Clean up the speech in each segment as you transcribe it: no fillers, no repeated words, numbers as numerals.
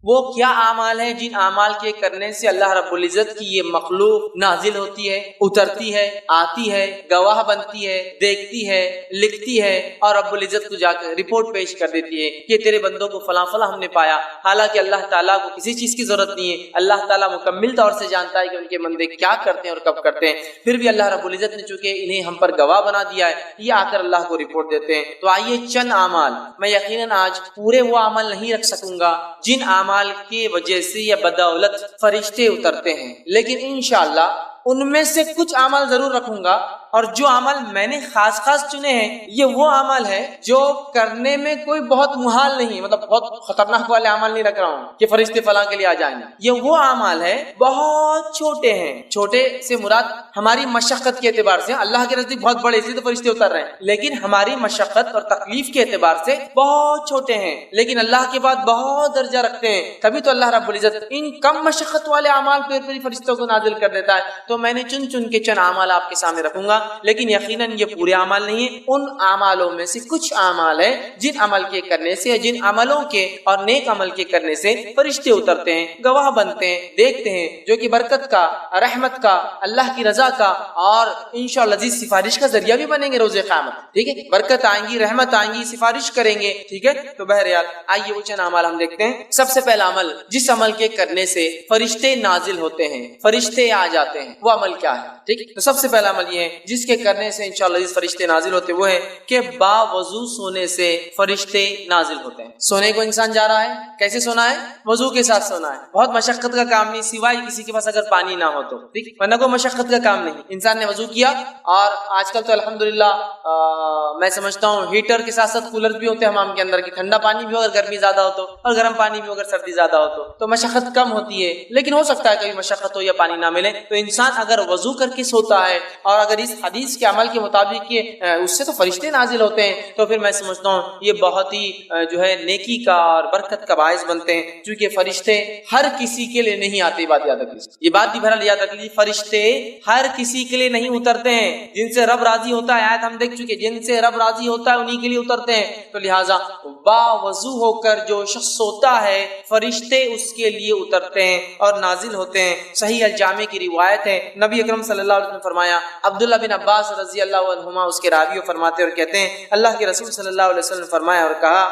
وہ کیا اعمال ہیں جن اعمال کے کرنے سے اللہ رب العزت کی یہ مخلوق نازل ہوتی ہے، اترتی ہے، آتی ہے، گواہ بنتی ہے، دیکھتی ہے، لکھتی ہے اور رب العزت کو جا کر رپورٹ پیش کر دیتی ہے کہ تیرے بندوں کو فلاں فلاں ہم نے پایا، حالانکہ اللہ تعالیٰ کو کسی چیز کی ضرورت نہیں ہے، اللہ تعالیٰ مکمل طور سے جانتا ہے کہ ان کے بندے کیا کرتے ہیں اور کب کرتے ہیں، پھر بھی اللہ رب العزت نے چونکہ انہیں ہم پر گواہ بنا دیا ہے، یہ آ کر اللہ کو رپورٹ دیتے ہیں۔ تو آئیے چند اعمال، میں یقیناً آج پورے وہ عمل نہیں رکھ سکوں گا جن اعمال کی وجہ سے یا بدولت فرشتے اترتے ہیں، لیکن انشاءاللہ ان میں سے کچھ اعمال ضرور رکھوں گا، اور جو عمل میں نے خاص چنے ہیں یہ وہ عمل ہے جو کرنے میں کوئی بہت محال نہیں، مطلب بہت خطرناک والے عمل نہیں رکھ رہا ہوں کہ فرشتے فلاں کے لیے آ جائیں گے، یہ وہ عمل ہے بہت چھوٹے ہیں، چھوٹے سے مراد ہماری مشقت کے اعتبار سے، اللہ کے نزدیک بہت بڑے اس لیے تو فرشتے اتر رہے ہیں، لیکن ہماری مشقت اور تکلیف کے اعتبار سے بہت چھوٹے ہیں، لیکن اللہ کے بعد بہت درجہ رکھتے ہیں، تبھی تو اللہ رب العزت ان کم مشقت والے اعمال پہ فرشتوں کو نازل کر دیتا ہے۔ تو میں نے چن کے چند اعمال آپ کے سامنے رکھوں گا، لیکن یقیناً یہ پورے اعمال نہیں ہیں، ان اعمالوں میں سے کچھ اعمال ہیں جن عمل کے کرنے سے، جن عملوں کے اور نیک عمل کے کرنے سے فرشتے اترتے ہیں، گواہ بنتے ہیں، دیکھتے ہیں، جو کہ برکت کا، رحمت کا، اللہ کی رضا کا اور انشاءاللہ عزیز سفارش کا ذریعہ بھی بنیں گے روز قیامت، ٹھیک ہے، برکت آئیں گی، رحمت آئیں گی، سفارش کریں گے، ٹھیک ہے۔ تو بہرحال آئیے وہ چند اعمال ہم دیکھتے ہیں۔ سب سے پہلا عمل جس عمل کے کرنے سے فرشتے نازل ہوتے ہیں، فرشتے آ جاتے ہیں، وہ عمل کیا ہے؟ ٹھیک، تو سب سے پہلا عمل یہ ہے جس کے کرنے سے انشاءاللہ اس فرشتے نازل ہوتے، وہ ہے کہ باوضو سونے سے فرشتے نازل ہوتے ہیں۔ سونے کو انسان جا رہا ہے، کیسے سونا ہے؟ وضو کے ساتھ سونا ہے، بہت مشقت کا کام نہیں، سوائے کسی کے پاس اگر پانی نہ ہو تو، ٹھیک، ورنہ کوئی مشقت کا کام نہیں، انسان نے وضو کیا، اور آج کل تو الحمدللہ میں سمجھتا ہوں ہیٹر کے ساتھ ساتھ کولر بھی ہوتے ہیں حمام کے اندر، کی ٹھنڈا پانی بھی ہو اگر گرمی زیادہ ہو تو، اور گرم پانی بھی ہو اگر سردی زیادہ ہو تو مشقت کم ہوتی ہے، لیکن ہو سکتا ہے کبھی مشقت ہو یا پانی نہ ملے، تو انسان اگر وضو کر کے سوتا ہے اور اگر اس حدیث کے عمل کے مطابق اس سے تو فرشتے نازل ہوتے ہیں، تو پھر میں سمجھتا ہوں یہ بہت ہی جو ہے نیکی کا اور برکت کا باعث بنتے ہیں، کیونکہ فرشتے ہر کسی کے لیے نہیں آتے، بات یاد رکھ لیجیے، یہ بات بھی بہرحال یاد رکھ لیجیے، فرشتے ہر کسی کے لیے نہیں اترتے ہیں، جن سے رب راضی ہوتا ہے، آیت ہم دیکھ چکے، جن سے رب راضی ہوتا ہے انہی کے لیے اترتے ہیں، تو لہٰذا باوضو ہو کر جو شخص سوتا ہے فرشتے اس کے لیے اترتے ہیں اور نازل ہوتے ہیں۔ صحیح الجامع کی روایت ہے، نبی اکرم صلی اللہ علیہ وسلم نے فرمایا، عبداللہ بن عباس رضی اللہ عنہما اس کے راوی فرماتے اور کہتے ہیں اللہ کے رسول صلی اللہ علیہ وسلم نے فرمایا اور کہا،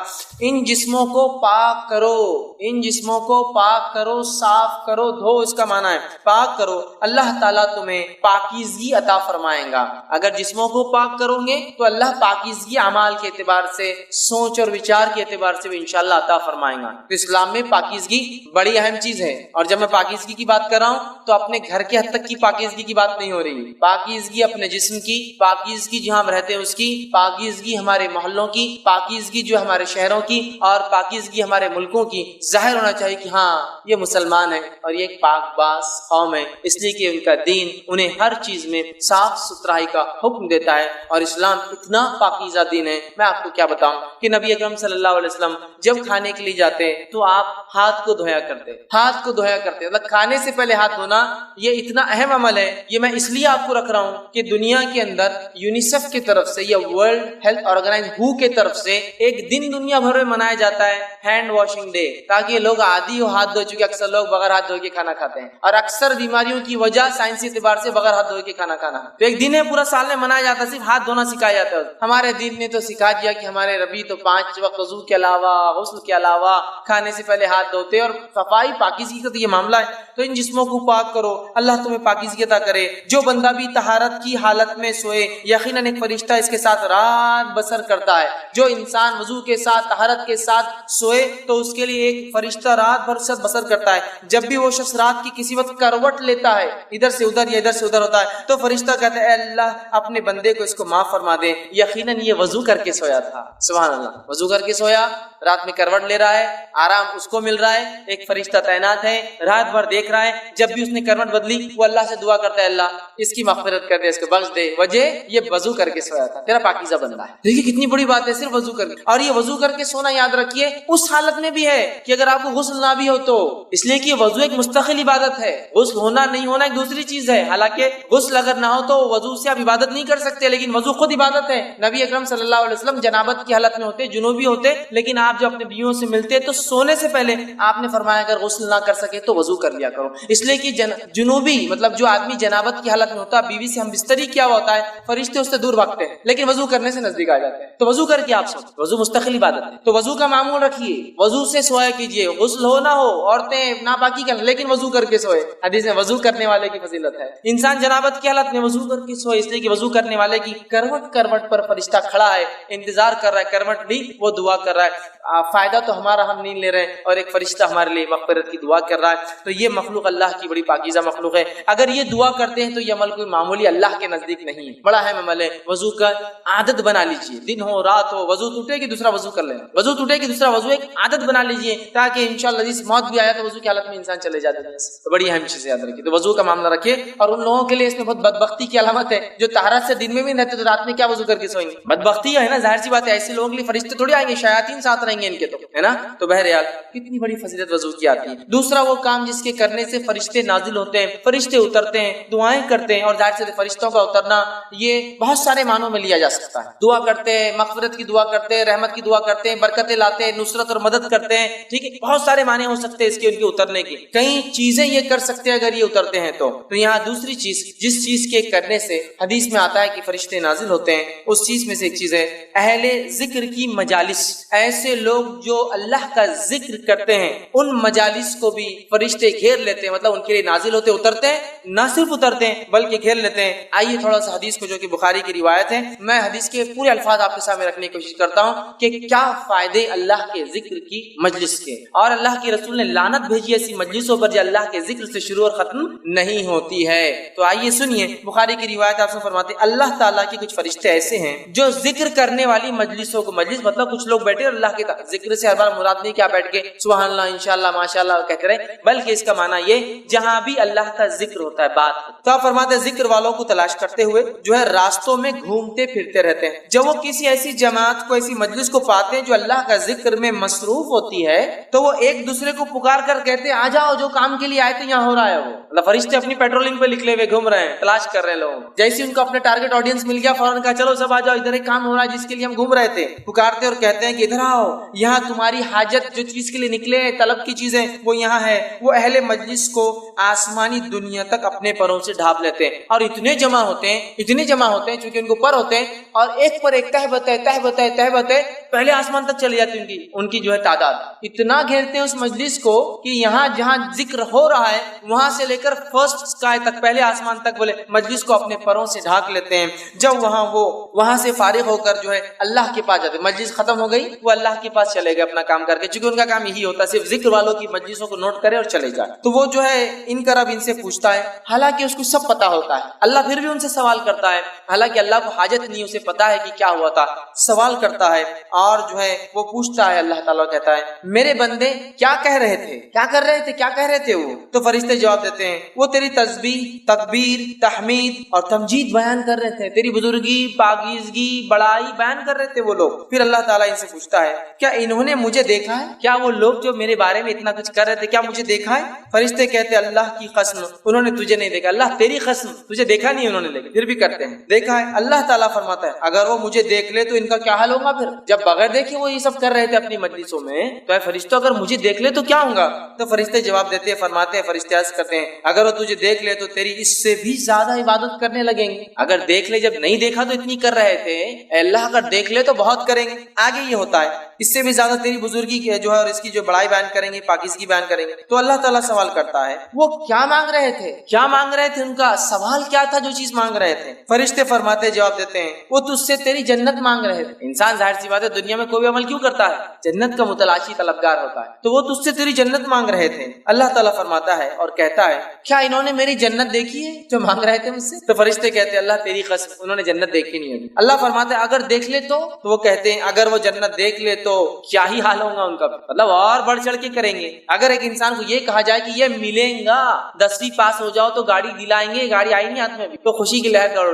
ان جسموں کو پاک کرو، ان جسموں کو پاک کرو، صاف کرو، دھو، اس کا معنی ہے پاک کرو، اللہ تعالیٰ تمہیں پاکیزگی عطا فرمائیں گا۔ اگر جسموں کو پاک کرو گے تو اللہ پاکیزگی اعمال کے اعتبار سے، سوچ اور وچار کے اعتبار سے بھی انشاءاللہ عطا فرمائیں گا۔ تو اسلام میں پاکیزگی بڑی اہم چیز ہے، اور جب میں پاکیزگی کی بات کر رہا ہوں تو اپنے گھر کے حد تک کی پاکیزگی کی بات نہیں ہو رہی، پاکیزگی اپنے جسم کی، پاکیزگی جہاں ہم رہتے ہیں اس کی، پاکیزگی ہمارے محلوں کی، پاکیزگی جو ہمارے شہروں کی، اور پاکیزگی ہمارے ملکوں کی۔ ظاہر ہونا چاہیے کہ ہاں یہ مسلمان ہے اور یہ ایک پاک باز قوم ہے، اس لیے کہ ان کا دین انہیں ہر چیز میں صاف ستھرائی کا حکم دیتا ہے، اور اسلام اتنا پاکیزہ دین ہے، میں آپ کو کیا بتاؤں کہ نبی اکرم صلی اللہ علیہ وسلم جب کھانے کے لیے جاتے تو آپ ہاتھ کو دھویا کرتے، ہاتھ کو دھویا کرتے، مطلب کھانے سے پہلے ہاتھ دھونا یہ اتنا اہم عمل ہے، یہ میں اس لیے آپ کو رکھ رہا ہوں کہ دنیا کے اندر یونیسیف کی طرف سے یا ورلڈ ہیلتھ آرگنائز WHO کی طرف سے ایک دن دنیا بھر میں منایا جاتا ہے ہینڈ واشنگ ڈے، تاکہ لوگ عادی ہو ہاتھ دھو، چونکہ اکثر لوگ بغیر ہاتھ دھو کے کھانا کھاتے ہیں، اور اکثر بیماریوں کی وجہ سائنسی اعتبار سے بغیر ہاتھ دھو کے کھانا کھانا، تو ایک دن ہے پورا سال میں منایا جاتا ہے، صرف ہاتھ دھونا سکھایا جاتا ہے۔ ہمارے دین نے تو سکھا دیا کہ ہمارے ربی تو 5 وقت وضو کے علاوہ، غسل کے علاوہ کھانے سے پہلے ہاتھ دھوتے، اور صفائی پاکیزگی کا تو یہ معاملہ ہے، تو ان جسموں کو پاک کرو، اللہ تمہیں پاکیزگی عطا کرے۔ جو بندہ بھی طہارت کی حالت میں سوئے، یقیناً ایک فرشتہ اس کے ساتھ رات بسر کرتا ہے۔ جو انسان وضو کے ساتھ، طہارت کے ساتھ سوئے تو اس کے لیے ایک فرشتہ رات بھر بسر کرتا ہے۔ جب بھی وہ شخص رات کی کسی وقت کروٹ لیتا ہے، ادھر سے ادھر یا ادھر سے ادھر ہوتا ہے، تو فرشتہ کہتا ہے اے اللہ اپنے بندے کو اس کو معاف فرما دے، یقیناً یہ وضو کر کے سویا تھا۔ سبحان اللہ، وضو کر کے سویا، رات میں کروٹ لے رہا ہے، آرام اس کو مل رہا ہے، ایک فرشتہ تعینات ہے، رات بھر دیکھ رہا ہے، جب بھی اس نے کروٹ بدلی وہ اللہ سے دعا کرتا ہے اللہ اس کی مغفرت کر دے، اس کو بخش دے، وجہ یہ وضو کر کے سویا تھا، تیرا پاکیزہ بندہ ہے۔ دیکھیے کتنی بڑی بات ہے، صرف وضو کر کے، اور یہ وضو کر کے سونا یاد رکھیے اس حالت میں بھی ہے کہ اگر آپ کو غسل نہ بھی ہو تو، اس لیے کہ وضو ایک مستقل عبادت ہے، غسل ہونا نہیں ہونا ایک دوسری چیز ہے، حالانکہ غسل اگر نہ ہو تو وضو سے آپ عبادت نہیں کر سکتے، لیکن وضو خود عبادت ہے۔ نبی اکرم صلی اللہ علیہ وسلم جنابت کی حالت میں ہوتے، جنوبی ہوتے، لیکن آپ جو اپنے بیویوں سے ملتے ہیں تو سونے سے پہلے آپ نے فرمایا اگر غسل نہ کر سکے تو وضو کر لیا کرو، اس لیے کہ جنوبی مطلب جو آدمی جنابت کی حالت میں ہوتا ہے بیوی سے ہم بستری کیا ہوتا ہے، فرشتے اس سے دور بھاگتے ہیں لیکن وضو کرنے سے نزدیک آ جاتے ہیں، تو وضو کر کے آپ سو، وضو مستقل عبادت ہے، تو وضو کا معمول رکھیے، وضو سے سویا کیجیے، غسل ہو نہ ہو، عورتیں ناپاکی کریں لیکن وضو کر کے سوئے، حدیث میں وضو کرنے والے کی فضیلت ہے، انسان جنابت کی حالت میں وضو کر کے سوئے، اس لیے کہ وضو کرنے والے کی کروٹ کروٹ پر فرشتہ کھڑا ہے، انتظار کر رہا ہے، کروٹ بھی وہ دعا کر رہا ہے، فائدہ تو ہمارا ہم نہیں لے رہے ہیں اور ایک فرشتہ ہمارے لیے مغفرت کی دعا کر رہا ہے، تو یہ مخلوق اللہ کی بڑی پاکیزہ مخلوق ہے، اگر یہ دعا کرتے ہیں تو یہ عمل کوئی معمولی اللہ کے نزدیک نہیں ہے، بڑا اہم عمل ہے، وضو کا عادت بنا لیجیے، دن ہو رات ہو وضو ٹوٹے کہ دوسرا وضو کر لینا، وضو ٹوٹے کہ دوسرا وضو، ایک عادت بنا لیجیے تاکہ انشاءاللہ جس موت بھی آیا تو وضو کی حالت میں انسان چلے جاتے ہیں، تو بڑی اہم چیز یاد رکھیے، تو وضو کا معاملہ رکھیے، اور ان لوگوں کے لیے اس میں بہت بدبختی کی علامت ہے جو طہارت سے دن میں بھی رہتے تو رات میں کیا وضو کر کے سوئیں گے، بدبختی ہے نا، ظاہر سی بات ہے، ایسے لوگوں کے لیے فرشتے تھوڑی آئیں گے، شیاطین ساتھ رہیں گے ان کے، تو ہے نا، تو بہرحال کتنی بڑی فضیلت وضو کی آتی ہے۔ دوسرا وہ کام جس کے کرنے سے فرشتے نازل ہوتے ہیں، فرشتے اترتے ہیں، دعائیں کرتے ہیں، اور ظاہر سے فرشتوں کا اترنا یہ بہت سارے معنوں میں لیا جا سکتا ہے، دعا کرتے ہیں، مغفرت کی دعا کرتے ہیں، رحمت کی دعا کرتے ہیں، برکتیں لاتے ہیں، نصرت اور مدد کرتے ہیں، ٹھیک ہے، بہت سارے معنی ہو سکتے ہیں اس کے ان کے اترنے کی، کئی چیزیں یہ کر سکتے ہیں اگر یہ اترتے ہیں تو یہاں دوسری چیز جس چیز کے کرنے سے حدیث میں آتا ہے کہ فرشتے نازل ہوتے ہیں، اس چیز میں سے ایک چیز ہے اہل ذکر کی مجالس، ایسے لوگ جو اللہ کا ذکر کرتے ہیں ان مجالس کو بھی فرشتے گھیر لیتے ہیں، مطلب ان کے لیے نازل ہوتے، اترتے ہیں، نہ صرف اترتے ہیں بلکہ گھیر لیتے ہیں۔ آئیے تھوڑا سا حدیث کو جو کہ بخاری کی روایت ہے، میں حدیث کے پورے الفاظ آپ کے سامنے رکھنے کی کوشش کرتا ہوں کہ کیا فائدے اللہ کے ذکر کی مجلس کے، اور اللہ کے رسول نے لعنت بھیجی ایسی مجلسوں پر جو اللہ کے ذکر سے شروع اور ختم نہیں ہوتی ہے۔ تو آئیے سنیے بخاری کی روایت، آپ سے فرماتے ہیں اللہ تعالیٰ کے کچھ فرشتے ایسے ہیں جو ذکر کرنے والی مجلسوں کو، مجلس مطلب کچھ لوگ بیٹھے اور اللہ کے ذکر سے ہر بار مراد نہیں کیا بیٹھ کے سبحان اللہ انشاءاللہ ماشاءاللہ کہتے رہے، بلکہ اس کا معنی یہ جہاں بھی اللہ کا ذکر ہوتا ہے بات، تو آپ فرماتے ہیں ذکر والوں کو تلاش کرتے ہوئے جو ہے راستوں میں گھومتے پھرتے رہتے ہیں، جب وہ کسی ایسی جماعت کو، ایسی مجلس کو پاتے ہیں جو اللہ کا ذکر میں مصروف ہوتی ہے تو وہ ایک دوسرے کو پکار کر کہتے ہیں آ جاؤ جو کام کے لیے آئے تھے یہاں ہو رہا ہے، وہ اللہ فرشتے اپنی پیٹرولنگ پہ نکلے ہوئے گھوم رہے ہیں، تلاش کر رہے ہیں لوگ، جیسے ان کو اپنے ٹارگٹ آڈینس مل گیا فوراً کہا چلو سب آ جاؤ ادھر ایک کام ہو رہا ہے جس کے لیے ہم گھوم رہے تھے، پکارتے اور کہتے ہیں کہ ادھر آؤ، یہاں تمہاری حاجت جو چیز کے لیے نکلے طلب کی چیزیں وہ یہاں ہے، وہ اہل مجلس کو آسمانی دنیا تک اپنے پروں سے ڈھانپ لیتے ہیں، اور اتنے جمع ہوتے ہیں چونکہ ان کو پر ہوتے ہیں، اور ایک پر ایک تہبت ہے پہلے آسمان تک چلی جاتی ان کی جو ہے تعداد، اتنا گھیرتے ہیں اس مجلس کو کہ یہاں جہاں ذکر ہو رہا ہے وہاں سے لے کر فرسٹ اسکائی تک، پہلے آسمان تک بولے مجلس کو اپنے پروں سے ڈھانک لیتے ہیں، جب وہاں سے فارغ ہو کر جو ہے اللہ کے پاس جاتے، مجلس ختم ہو گئی وہ اللہ کے پاس چلے گئے اپنا کام کر کے، چونکہ ان کا کام یہی ہوتا ہے صرف ذکر والوں کی مجلسوں کو نوٹ کرے اور چلے جائے، تو وہ جو ہے ان کا رب ان سے پوچھتا ہے، حالانکہ اس کو سب پتا ہوتا ہے، اللہ پھر بھی ان سے سوال کرتا ہے، حالانکہ اللہ کو حاجت نہیں، اسے پتا ہے کہ کیا ہوا تھا، سوال کرتا ہے اور جو ہے وہ پوچھتا ہے، اللہ تعالیٰ کہتا ہے میرے بندے کیا کہہ رہے تھے، کیا کر رہے تھے وہ، تو فرشتے جواب دیتے ہیں وہ تیری تسبیح، تکبیر، تحمید اور تمجید بیان کر رہے تھے، تیری بزرگی، پاکیزگی، بڑائی بیان کر رہے تھے وہ لوگ۔ پھر اللہ تعالیٰ ان سے پوچھتا ہے کیا انہوں نے مجھے دیکھا ہے، کیا وہ لوگ جو میرے بارے میں اتنا کچھ کر رہے تھے کیا مجھے دیکھا ہے؟ فرشتے کہتے ہیں اللہ کی قسم انہوں نے تجھے نہیں دیکھا، اللہ تیری قسم تجھے دیکھا نہیں انہوں نے، لیکن پھر بھی کرتے ہیں دیکھا ہے۔ اللہ تعالیٰ فرماتا ہے اگر وہ مجھے دیکھ لے تو ان کا کیا حال ہوگا، پھر جب بغیر دیکھے وہ یہ سب کر رہے تھے اپنی مجلسوں میں، تو اے فرشتوں اگر مجھے دیکھ لے تو کیا ہوگا؟ تو فرشتے جواب دیتے ہیں، فرماتے ہیں فرشتے عرض کرتے ہیں اگر وہ تجھے دیکھ لے تو تیری اس سے بھی زیادہ عبادت کرنے لگیں گے، اگر دیکھ لے، جب نہیں دیکھا تو اتنی کر رہے تھے، اے اللہ اگر دیکھ لے تو بہت کریں گے، آگے یہ ہوتا ہے اس سے بھی زیادہ تیری بزرگی جو ہے اور اس کی جو بڑائی بیان کریں گے، پاکیزگی بیان کریں گے۔ تو اللہ تعالیٰ سوال کرتا ہے وہ کیا مانگ رہے تھے، ان کا سوال کیا تھا جو چیز مانگ رہے تھے؟ فرشتے فرماتے جواب دیتے ہیں وہ تجھ سے تیری جنت مانگ رہے تھے۔ انسان ظاہر سی بات ہے دنیا میں کوئی بھی عمل کیوں کرتا ہے، جنت کا متلاشی طلبگار ہوتا ہے، تو وہ تجھ سے تیری جنت مانگ رہے تھے۔ اللہ تعالیٰ فرماتا ہے اور کہتا ہے کیا انہوں نے میری جنت دیکھی ہے جو مانگ رہے تھے مجھ سے؟ تو فرشتے کہتے ہیں اللہ تیری قسم انہوں نے جنت دیکھی نہیں ہے۔ اللہ فرماتا ہے اگر دیکھ لے تو وہ کہتے ہیں اگر وہ جنت دیکھ لے تو کیا ہی حال ہوگا ان کا، مطلب اور بڑھ چڑھ کے کریں گے۔ اگر ایک انسان کو یہ کہا جائے کہ یہ ملیں گا، 10ویں پاس ہو جاؤ تو گاڑی دلائیں گے، گاڑی آئی نہیں ہاتھ میں تو خوشی کی لہر دوڑ،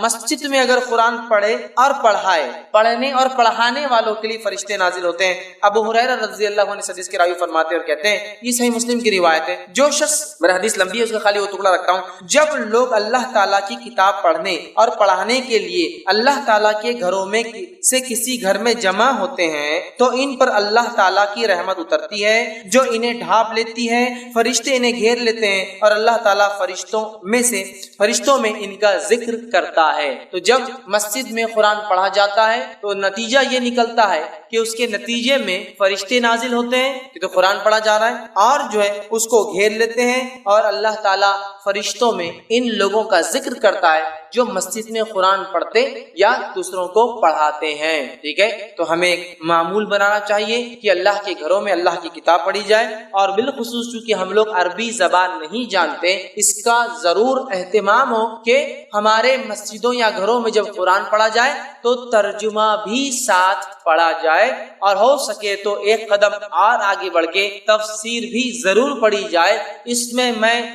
مسجد میں اگر قرآن پڑھے اور پڑھائے، پڑھنے اور پڑھانے والوں کے لیے فرشتے نازل ہوتے ہیں۔ ابو ہریرہ رضی اللہ عنہ حدیث کے راوی فرماتے اور کہتے ہیں، یہ صحیح مسلم کی روایت ہے، جو شخص، میرا حدیث لمبی ہے اس کا خالی وہ ٹکڑا رکھتا ہوں، جب لوگ اللہ تعالیٰ کی کتاب پڑھنے اور پڑھانے کے لیے اللہ تعالیٰ کے گھروں میں سے کسی گھر میں جمع ہوتے ہیں تو ان پر اللہ تعالیٰ کی رحمت اترتی ہے جو انہیں ڈھانپ لیتی ہے، فرشتے انہیں گھیر لیتے ہیں اور اللہ تعالیٰ فرشتوں میں ان کا ذکر کرتا ہے۔ تو جب مسجد میں قرآن پڑھا جاتا ہے تو نتیجہ یہ نکلتا ہے کہ اس کے نتیجے میں فرشتے نازل ہوتے ہیں، کہ تو قرآن پڑھا جا رہا ہے، اور جو ہے اس کو گھیر لیتے ہیں، اور اللہ تعالیٰ فرشتوں میں ان لوگوں کا ذکر کرتا ہے جو مسجد میں قرآن پڑھتے یا دوسروں کو پڑھاتے ہیں۔ ٹھیک ہے، تو ہمیں ایک معمول بنانا چاہیے کہ اللہ کے گھروں میں اللہ کی کتاب پڑھی جائے، اور بالخصوص چونکہ ہم لوگ عربی زبان نہیں جانتے، اس کا ضرور اہتمام ہو کہ ہمارے مسجدوں یا گھروں میں جب قرآن پڑھا جائے تو ترجمہ بھی ساتھ پڑھا جائے، اور ہو سکے تو ایک قدم اور آگے بڑھ کے تفسیر بھی ضرور پڑھی جائے۔ اس میں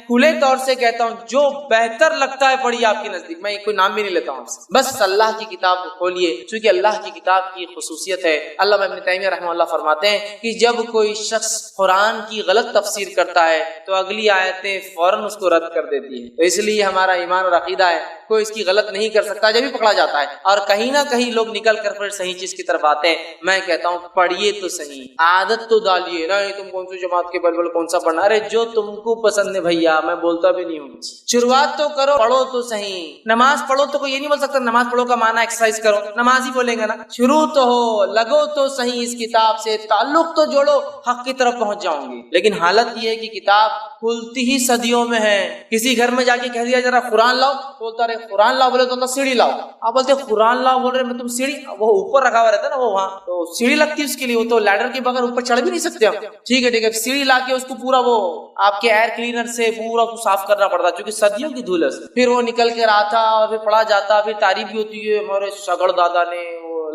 کھلے طور سے کہتا ہوں جو بہتر لگتا ہے پڑھیے آپ کے نزدیک، میں کوئی نام بھی نہیں لیتا ہوں، بس اللہ کی کتاب کو کھولیے، چونکہ اللہ کی کتاب کی خصوصیت ہے۔ علامہ ابن تیمیہ رحمہ اللہ فرماتے ہیں کہ جب کوئی شخص قرآن کی غلط تفسیر کرتا ہے تو اگلی آیتیں فوراً اس کو رد کر دیتی ہے، تو اس لیے ہمارا ایمان اور عقیدہ ہے کوئی اس کی غلط نہیں کر سکتا جب بھی پکڑا جاتا ہے، اور کہیں نہ کہیں لوگ نکل کر پھر صحیح چیز کی طرف آتے ہیں۔ میں کہتا ہوں پڑھیے تو صحیح، عادت تو ڈالیے نا، تم کون سی جماعت کے بلبل کون سا پڑھنا، ارے جو تم کو پسند ہے بھیا، میں بولتا بھی نہیں ہوں، شروعات تو کرو، پڑھو تو صحیح۔ نماز پڑھو تو کوئی یہ نہیں بول سکتا نماز پڑھو کا معنی ایکسرسائز کرو، نماز ہی بولیں گے نا، شروع تو ہو، لگو تو صحیح، اس کتاب سے تعلق تو جوڑو، حق کی طرف پہنچ جاؤں گے۔ لیکن حالت یہ ہے کہ کتاب کھلتی ہی صدیوں میں ہے، کسی گھر میں جا کے کہہ دیا ذرا قرآن لاؤ، بولتا رہے قرآن لاؤ، بولے تو سیڑھی لاؤ، آپ بولتے قرآن لاؤ، بول رہے میں تم سیڑھی، وہ اوپر رکھا ہوا رہتا ہے نا، وہ وہاں تو سیڑھی لگتی ہے اس کے لیے، وہ تو لیڈر کے بغیر اوپر چڑھ بھی نہیں سکتے ہم۔ ٹھیک ہے سیڑھی لا کے اس کو پورا وہ آپ کے ایئر کلینر سے پورا صاف کرنا پڑتا چونکہ صدیوں کی دھول ہے، پھر وہ نکل کے آتا اور پھر پڑھا جاتا، پھر تعریف بھی ہوتی ہے ہمارے سگڑ دادا نے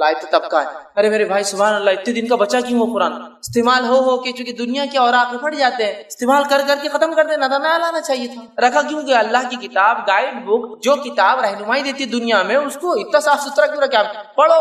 لائے تھے طبقہ ہے، ارے میرے بھائی سبحان اللہ اتنے دن کا بچا کیوں وہ قرآن استعمال ہو کے، چونکہ دنیا کے اوراق میں پڑ جاتے ہیں، استعمال کر کے ختم کر دینا تھا، نہ لانا چاہیے تھا، رکھا کیوں کہ اللہ کی کتاب گائیڈ بک جو کتاب رہنمائی دیتی ہے دنیا میں، اس کو اتنا صاف ستھرا کیوں رکھا، پڑھو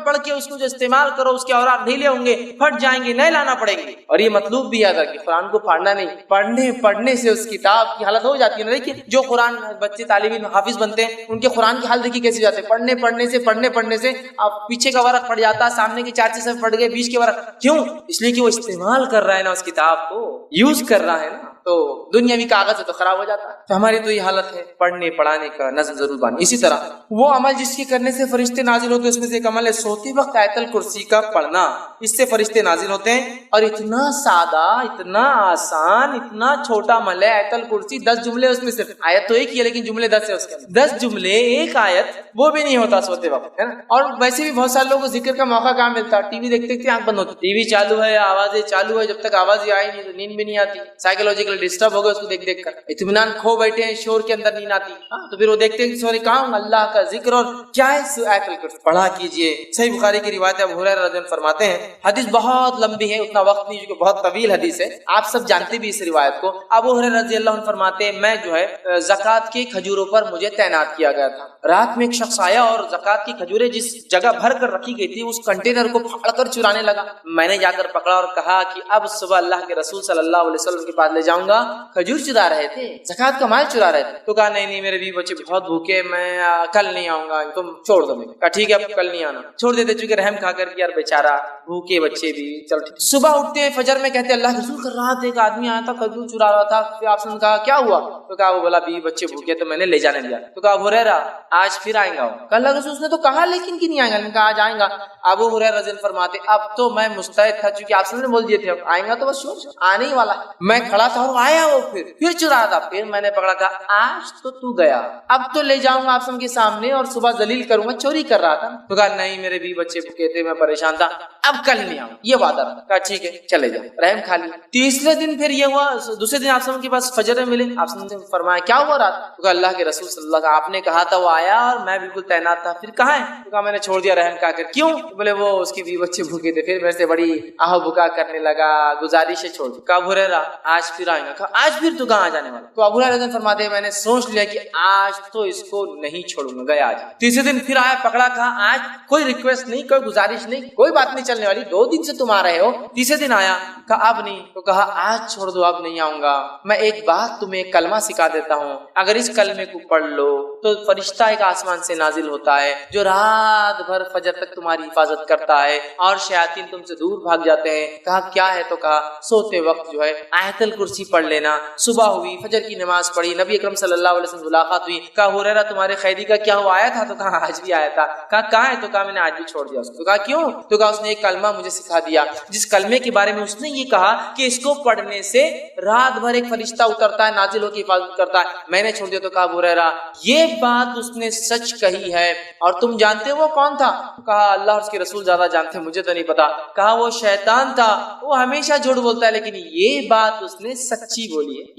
پڑھ کے اس کو جو استعمال کرو، اس کے اوراق ڈھیلے ہوں گے، پھٹ جائیں گے، نئے لانا پڑیں گے۔ اور یہ مطلوب بھی یاد رکھیں، قرآن کو پھاڑنا نہیں، پڑھنے سے اس کتاب کی حالت ہو جاتی ہے نا۔ دیکھیے جو قرآن بچے طالب علم حافظ بنتے ہیں ان کے قرآن کی حالت دیکھیے کیسے جاتے ہیں، پڑھنے سے اب پیچھے کا ورق پڑ جاتا، سامنے کے 4 صفحے پڑھ گئے، بیچ کے ورق، کیوں؟ اس لیے کہ وہ استعمال کر رہا ہے نا، اس کتاب کو یوز کر رہا ہے نا، تو دنیاوی کاغذ ہے تو خراب ہو جاتا ہے۔ تو ہماری تو یہ حالت ہے، پڑھنے پڑھانے کا نظم ضرور بانی۔ اسی طرح وہ عمل جس کے کرنے سے فرشتے نازل ہوتے ہیں اس میں سے ایک عمل ہے سوتے وقت آیت الکرسی کا پڑھنا، اس سے فرشتے نازل ہوتے ہیں، اور اتنا سادہ، اتنا آسان، اتنا چھوٹا عمل ہے آیت الکرسی، 10 جملے اس میں، صرف آیت تو ایک ہی ہے لیکن جملے 10 ہے اس کے، 10 جملے ایک آیت، وہ بھی نہیں ہوتا سوتے وقت، ہے نا۔ اور ویسے بھی بہت سارے لوگوں کو ذکر کا موقع کہاں ملتا، ٹی وی دیکھتے دیکھتے آنکھ بند ہوتی، ٹی وی چالو ہے، آوازیں چالو ہے، جب تک آواز آئی نہیں تو نیند بھی نہیں آتی، سائیکولوجیکل ڈسٹرب ہو گئے اس کو دیکھ کر، اطمینان کھو بیٹھے ہیں، شور کے اندر نیند آتی، تو پھر وہ دیکھتے ہیں سوری کہاں اللہ کا ذکر، اور کیا ہے آیت الکرسی پڑھا کیجئے۔ صحیح بخاری کی روایت ہے، ابو ہریرہ رضی اللہ عنہ فرماتے ہیں، حدیث بہت لمبی ہے، اتنا وقت نہیں کیونکہ بہت طویل حدیث ہے، آپ سب جانتے بھی اس روایت کو۔ ابو ہریرہ رضی اللہ عنہ فرماتے ہیں میں جو ہے زکوٰۃ کے کھجوروں پر مجھے تعینات کیا گیا تھا، رات میں ایک شخص آیا اور زکوٰۃ کی کھجوریں جس جگہ بھر کر رکھی گئی تھی اس کنٹینر کو پھاڑ کر چرانے لگا، میں نے جا کر پکڑا اور کہا کہ اب صبح اللہ کے رسول صلی اللہ علیہ وسلم کے پاس لے جاؤں گا، کھجور چرا رہے تھے، زکوٰۃ کا مال چرا رہے تھے، تو کہا نہیں میرے بیوی بچے بہت بھوکے، میں کل نہیں آؤں گا، تم چھوڑ دو، میں کہا ٹھیک ہے اب کل نہیں آنا، چھوڑ دیتے، چونکہ رحم کھا کر یار بیچارہ بھوکے بچے بھی، چلو ٹھیک۔ صبح اٹھتے ہیں فجر میں کہتے اللہ کے رسول کر رہا تھا، ایک آدمی آیا تھا کھجور چرا رہا تھا، پھر آپ نے کہا کیا ہوا، تو کہا وہ بولا بیوی بچے بھوکے تو میں نے لے جانے دیا، تو کہا ابو ہریرہ آج پھر آئیں گا، کہ اللہ کے رسول نے تو کہا لیکن کہ نہیں آئیں گا، نے کہا آج آئیں گا۔ ابو ہریرہ رضی اللہ عنہ فرماتے اب تو میں مستعد تھا چونکہ آپ نے بول دیے تھے اب آئیں گا تو بس شور آنے ہی والا، میں کھڑا تھا اور آیا وہ پھر چرا تھا، پھر میں نے پکڑا، کہا آج تو گیا، اب تو لے جاؤں گا آپ سب کے سامنے اور صبح ذلیل کروں گا، چوری کر رہا تھا، تو کہا نہیں میرے بھی بچے بھوکے تھے میں پریشان تھا، اب کل نہیں آؤں، یہ وعدہ رہا، کہا ٹھیک ہے چلے جاؤ، رحم کھا لیا۔ تیسرے دن پھر یہ ہوا، دوسرے دن آپ سب کے پاس فجر میں ملے، آپ سب نے فرمایا کیا ہوا رات، تو کہا اللہ کے رسول صلی اللہ علیہ وسلم آپ نے کہا تھا وہ آیا اور میں بالکل تعینات تھا، پھر کہاں ہے، تو کہا میں نے چھوڑ دیا رحم کھا کر، کیوں، بولے وہ اس کی بیوی بچے بھوکے تھے، پھر میرے سے بڑی آہ بکا کرنے لگا، گزارش ہے چھوڑ، کہا ابو ہریرہ آج پھر آئیں گا. کہا آج پھر تو کہاں جانے والا؟ تو ابو ہریرہ رضی اللہ عنہ فرماتے ہیں میں نے سوچ لیا کہ آج تو اس کو نہیں چھوڑوں گا. گیا آج. تیسرے دن پھر آیا, پکڑا. کہا آج کوئی ریکویسٹ نہیں, کوئی گزارش نہیں, کوئی بات نہیں چلنے والی, 2 دن سے تم آ رہے ہو. تیسرے دن آیا, کہا اب نہیں. تو کہا آج چھوڑ دو, اب نہیں آؤں گا. میں ایک بات تمہیں ایک کلمہ سکھا دیتا ہوں, اگر اس کلمے کو پڑھ لو تو فرشتہ ایک آسمان سے نازل ہوتا ہے جو رات بھر فجر تک تمہاری حفاظت کرتا ہے اور شیاطین تم سے دور بھاگ جاتے ہیں. کہا کیا ہے؟ تو کہا سوتے وقت جو ہے آیت الکرسی پڑھ لینا. صبح ہوئی, فجر کی نماز پڑھی, نبی اکرم صلی اللہ علیہ وسلم ملاقات ہوئی. کہا ہریرہ تمہارے قیدی کا کیا ہوا, آیا تھا؟ تو کہا آج بھی آیا تھا. کہا کہاں ہے؟ تو کہا میں نے آج بھی چھوڑ دیا اس کو. تو کہا کیوں؟ تو کہا اس نے ایک کلمہ مجھے سکھا دیا جس کلمے کے بارے میں اس نے یہ کہا کہ اس کو پڑھنے سے رات بھر ایک فرشتہ اترتا ہے, نازل ہو کے حفاظت کرتا ہے. میں نے چھوڑ دیا. تو کہا ابو ہریرہ یہ بات اس نے سچ کہی ہے, اور تم جانتے وہ کون تھا؟ کہا اللہ اور اس کے رسول زیادہ جانتے, مجھے تو نہیں پتا. کہا وہ شیطان تھا, وہ ہمیشہ جھوٹ بولتا ہے لیکن یہ بات اس نے سچی بولی ہے,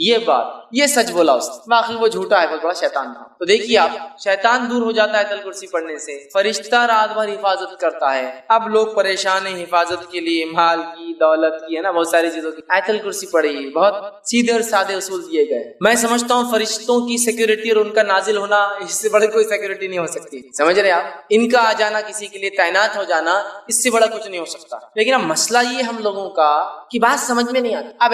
یہ سچ بولا اس نے, باقی وہ جھوٹا ہے, بہت بڑا شیطان تھا. تو دیکھیے آپ, شیطان دور ہو جاتا ہے آیت الکرسی پڑھنے سے, فرشتہ رات بھر حفاظت کرتا ہے. اب لوگ پریشان ہیں حفاظت کے لیے, مال کی, دولت کی, ہے نا, بہت ساری چیزوں کی. آیت الکرسی پڑھی, بہت سیدھے اور سادے اصول دیے گئے. میں سمجھتا ہوں فرشتوں کی سیکیورٹی اور ان کا نازل ہونا, اس سے بڑی کوئی سیکیورٹی نہیں ہو سکتی. سمجھ رہے آپ, ان کا آ جانا, کسی کے لیے تعینات ہو جانا, اس سے بڑا کچھ نہیں ہو سکتا. لیکن اب مسئلہ یہ ہم لوگوں کا کہ بات سمجھ میں نہیں آتی. اب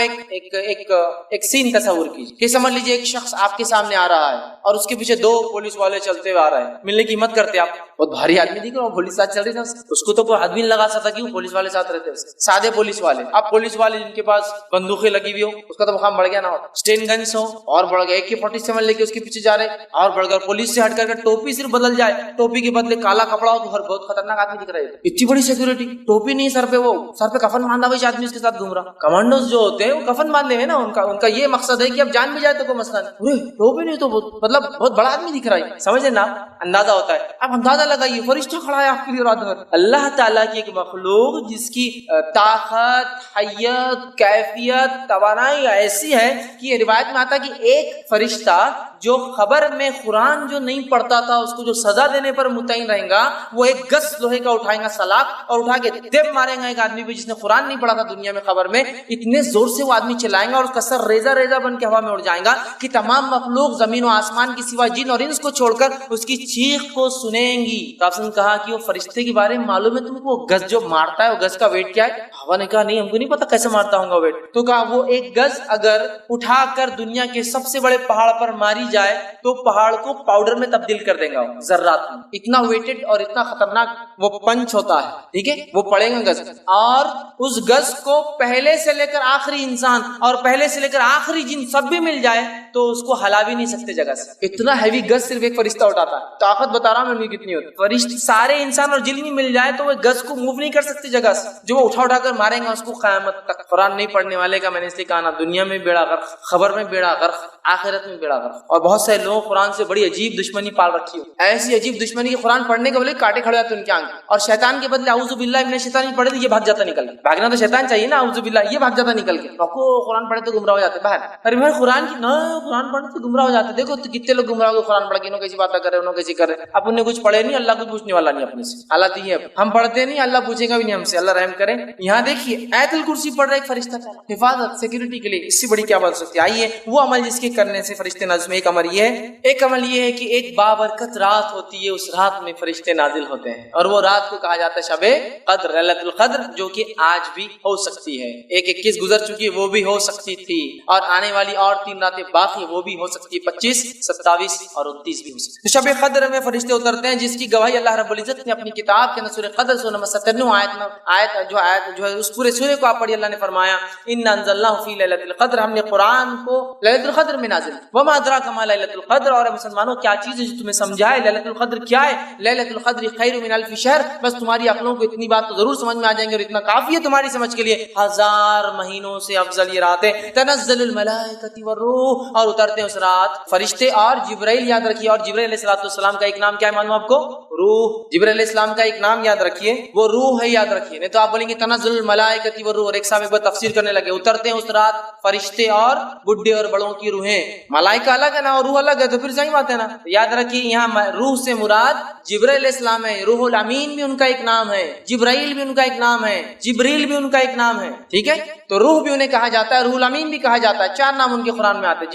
ایک سین تصور کیجیے کہ سمجھ لیجیے ایک شخص آپ کے سامنے آ رہا ہے اور اس کے پیچھے 2 پولیس والے چلتے ہوئے آ رہے ہیں. ملنے کی ہمت کرتے آپ, بہت بھاری آدمی دکھ رہا, پولیس ساتھ چل رہی تھا, اس کو تو کوئی آدمی لگا سکتا, کیوں پولیس والے ساتھ رہتے, سادے پولیس والے. اب پولیس والے جن کے پاس بندوقیں لگی ہوئی ہو, اس کا تو مقام بڑھ گیا نا, اسٹین گنس ہو اور بڑھ گیا, AK-47 لے کے اس کے پیچھے جا رہے اور بڑھ گیا. پولیس سے ہٹ کر ٹوپی صرف بدل جائے, ٹوپی کے بدلے کالا کپڑا ہو تو بہت خطرناک آدمی دکھ رہے. اتنی بڑی سیکورٹی, ٹوپی نہیں سر پہ, وہ سر پہ کفن باندھا ہوا آدمی اس کے ساتھ گھوم رہا. کمانڈوز جو ہوتے ہیں وہ کفن باندھے ہوئے نا, ان کا یہ مقصد ہے کہ اب جان بھی جائے تو کوئی مسئلہ نہیں. ٹوپی نہیں تو مطلب بہت بڑا آدمی دکھ رہا ہے, سمجھے نا, اندازہ ہوتا ہے. اب اندازہ لگائیے, فرشتہ کھڑا ہے آپ کے لیے رات بھر. اللہ تعالیٰ کی ایک مخلوق جس کی طاقت, حیت, کیفیت, توانائی ایسی ہے کہ یہ روایت میں آتا ہے کہ ایک فرشتہ جو خبر میں قرآن جو نہیں پڑھتا تھا اس کو جو سزا دینے پر متعین رہے گا, وہ 1 گز لوہے کا اٹھائیں گا سلاخ اور اٹھا کے دب مارے گا ایک آدمی پہ جس نے قرآن نہیں پڑھا تھا دنیا میں خبر میں. اتنے زور سے وہ آدمی چلائیں گا اور اس کا سر ریزہ ریزہ بن کے ہوا میں اڑ جائے گا کہ تمام مخلوق زمین و آسمان کی سوا جن اور انس کو چھوڑ کر اس کی چیخ کو سنیں گی. تو آپ نے کہا کہ وہ فرشتے کے بارے میں معلوم ہے تم کو, وہ گز جو مارتا ہے وہ گز کا ویٹ کیا ہے؟ ہوا نے کہا نہیں ہم کو نہیں پتا کیسے مارتا ہوں گا ویٹ. تو کہا وہ 1 گز اگر اٹھا کر دنیا کے سب سے بڑے پہاڑ پر ماری جائے تو پہاڑ کو پاؤڈر میں تبدیل کر دے گا, ذرات میں. اتنا ویٹڈ اور اتنا خطرناک وہ پنچ ہوتا ہے, ٹھیک ہے, وہ پڑے گا گز. اور اس گز کو پہلے سے لے کر آخری انسان اور پہلے سے لے کر آخری جن سب بھی مل جائے تو اس کو ہلا بھی نہیں سکتے جگہ سے. اتنا ہیوی گز صرف ایک فرشتہ اٹھاتا ہے. طاقت بتا رہا ہوں میں کتنی ہوتی. فرشتے سارے انسان اور جن بھی مل جائے تو وہ گز کو موو نہیں کر سکتے جگہ سے, جو وہ اٹھا کر ماریں گا اس کو قیامت تک. قرآن نہیں پڑھنے والے کا میں نے اس لیے کہا نا, دنیا میں بیڑا غرق, خبر میں بیڑا غرق, آخرت میں بیڑا غرق. اور بہت سے لوگ قرآن سے بڑی عجیب دشمنی پال رکھی ہو, ایسی عجیب دشمنی کہ قرآن پڑھنے کے بولے کاٹے کھڑے جاتے ان کے آنکھ, اور شیطان کے بدلے اعوذ باللہ من الشیطان پڑھے تو یہ بھاگ جاتا نکل کے. بھاگنا تو شیطان چاہیے نا, اعوذ باللہ, یہ بھاگ جاتا نکل کے. رکو قرآن پڑھے تو گمراہ ہو جاتے باہر. ارے بھائی قرآن کی نہ, قرآن پڑھنے تو گمراہ ہو جاتے. دیکھو کتنے لوگ گمراہ ہو قرآن پڑھ کے, انہوں کیسی باتیں کر رہے, انہوں کیسی کر رہے. اب انہیں کچھ پڑھے نہیں, اللہ کچھ پوچھنے والا نہیں اپنے سے. اللہ تو یہ ہم پڑھتے نہیں, اللہ پوچھے گا بھی نہیں ہم سے, اللہ رحم کرے. یہاں دیکھیے آیت الکرسی پڑھ رہا ایک فرشتہ, حفاظت, سیکورٹی کے لیے, اس سے بڑی کیا بات ہو سکتی ہے؟ آئیے وہ عمل جس کے کرنے سے فرشتے نازل میں, ایک عمل یہ ہے, ایک عمل یہ ہے کہ ایک بابرکت رات ہوتی ہے, اس رات میں فرشتے نازل ہوتے ہیں, اور وہ رات کو کہا جاتا ہے شب قدر, لیلۃ القدر, جو کہ آج بھی ہو سکتی ہے. 21 گزر چکی ہے, وہ بھی ہو سکتی تھی, اور آنے والی اور 3 راتیں باقی وہ بھی ہو سکتی ہے, 25, 27 اور 29 بھی ہو سکتی ہے. شب قدر میں فرشتے اترتے ہیں جس کی گواہی اللہ رب العزت نے اپنی کتاب کے اندر سورہ قدر سورہ نمبر 97 آیت جو ہے اس پورے سورے کو آپ پڑھیے. اللہ نے فرمایا انا انزلناہ فی لیلۃ القدر, ہم نے قرآن کو لیلۃ القدر میں نازل. وما ادراک ما لیلۃ القدر, اور مسلمانوں کیا چیز ہے جو تمہیں سمجھائے لیلۃ القدر کیا ہے. لیلۃ القدر خیر من الف شہر, بس تمہاری عقلوں کو اتنی بات تو ضرور سمجھ میں آ جائیں گے, اور اتنا کافی ہے تمہاری سمجھ کے لیے, 1000 مہینوں سے افضل یہ رات ہے. تنزل الملائکۃ والروح, اور اترتے ہیں اس رات فرشتے اور جبرائیل. یاد رکھیے, اور جبرائیل علیہ الصلوۃ والسلام کا ایک نام کیا ہے معلوم آپ کو؟ روح. جبرائیل علیہ السلام کا ایک نام یاد رکھیے, وہ روح ہے, یاد رکھیے. نہیں تو آپ بولیں گے تنزل الملائکۃ والروح, اور ایک صاحب ایک بار تفسیر کرنے لگے. اترتے ہیں اس رات فرشتے اور بڈھے اور بڑوں کی روحیں. ملائکہ الگ ہے نا اور روح الگ ہے, تو پھر صحیح بات ہے نا. یاد رکھیے یہاں روح سے مراد جبرائیل علیہ السلام ہے. روح الامین بھی ان کا ایک نام ہے, جبرائیل بھی ان کا ایک نام ہے, جبریل بھی ان کا ایک نام ہے, ٹھیک ہے. تو روح بھی انہیں کہا جاتا ہے، روح الامین بھی کہا جاتا ہے، 4 نام ان کے قرآن میں آتے ہیں،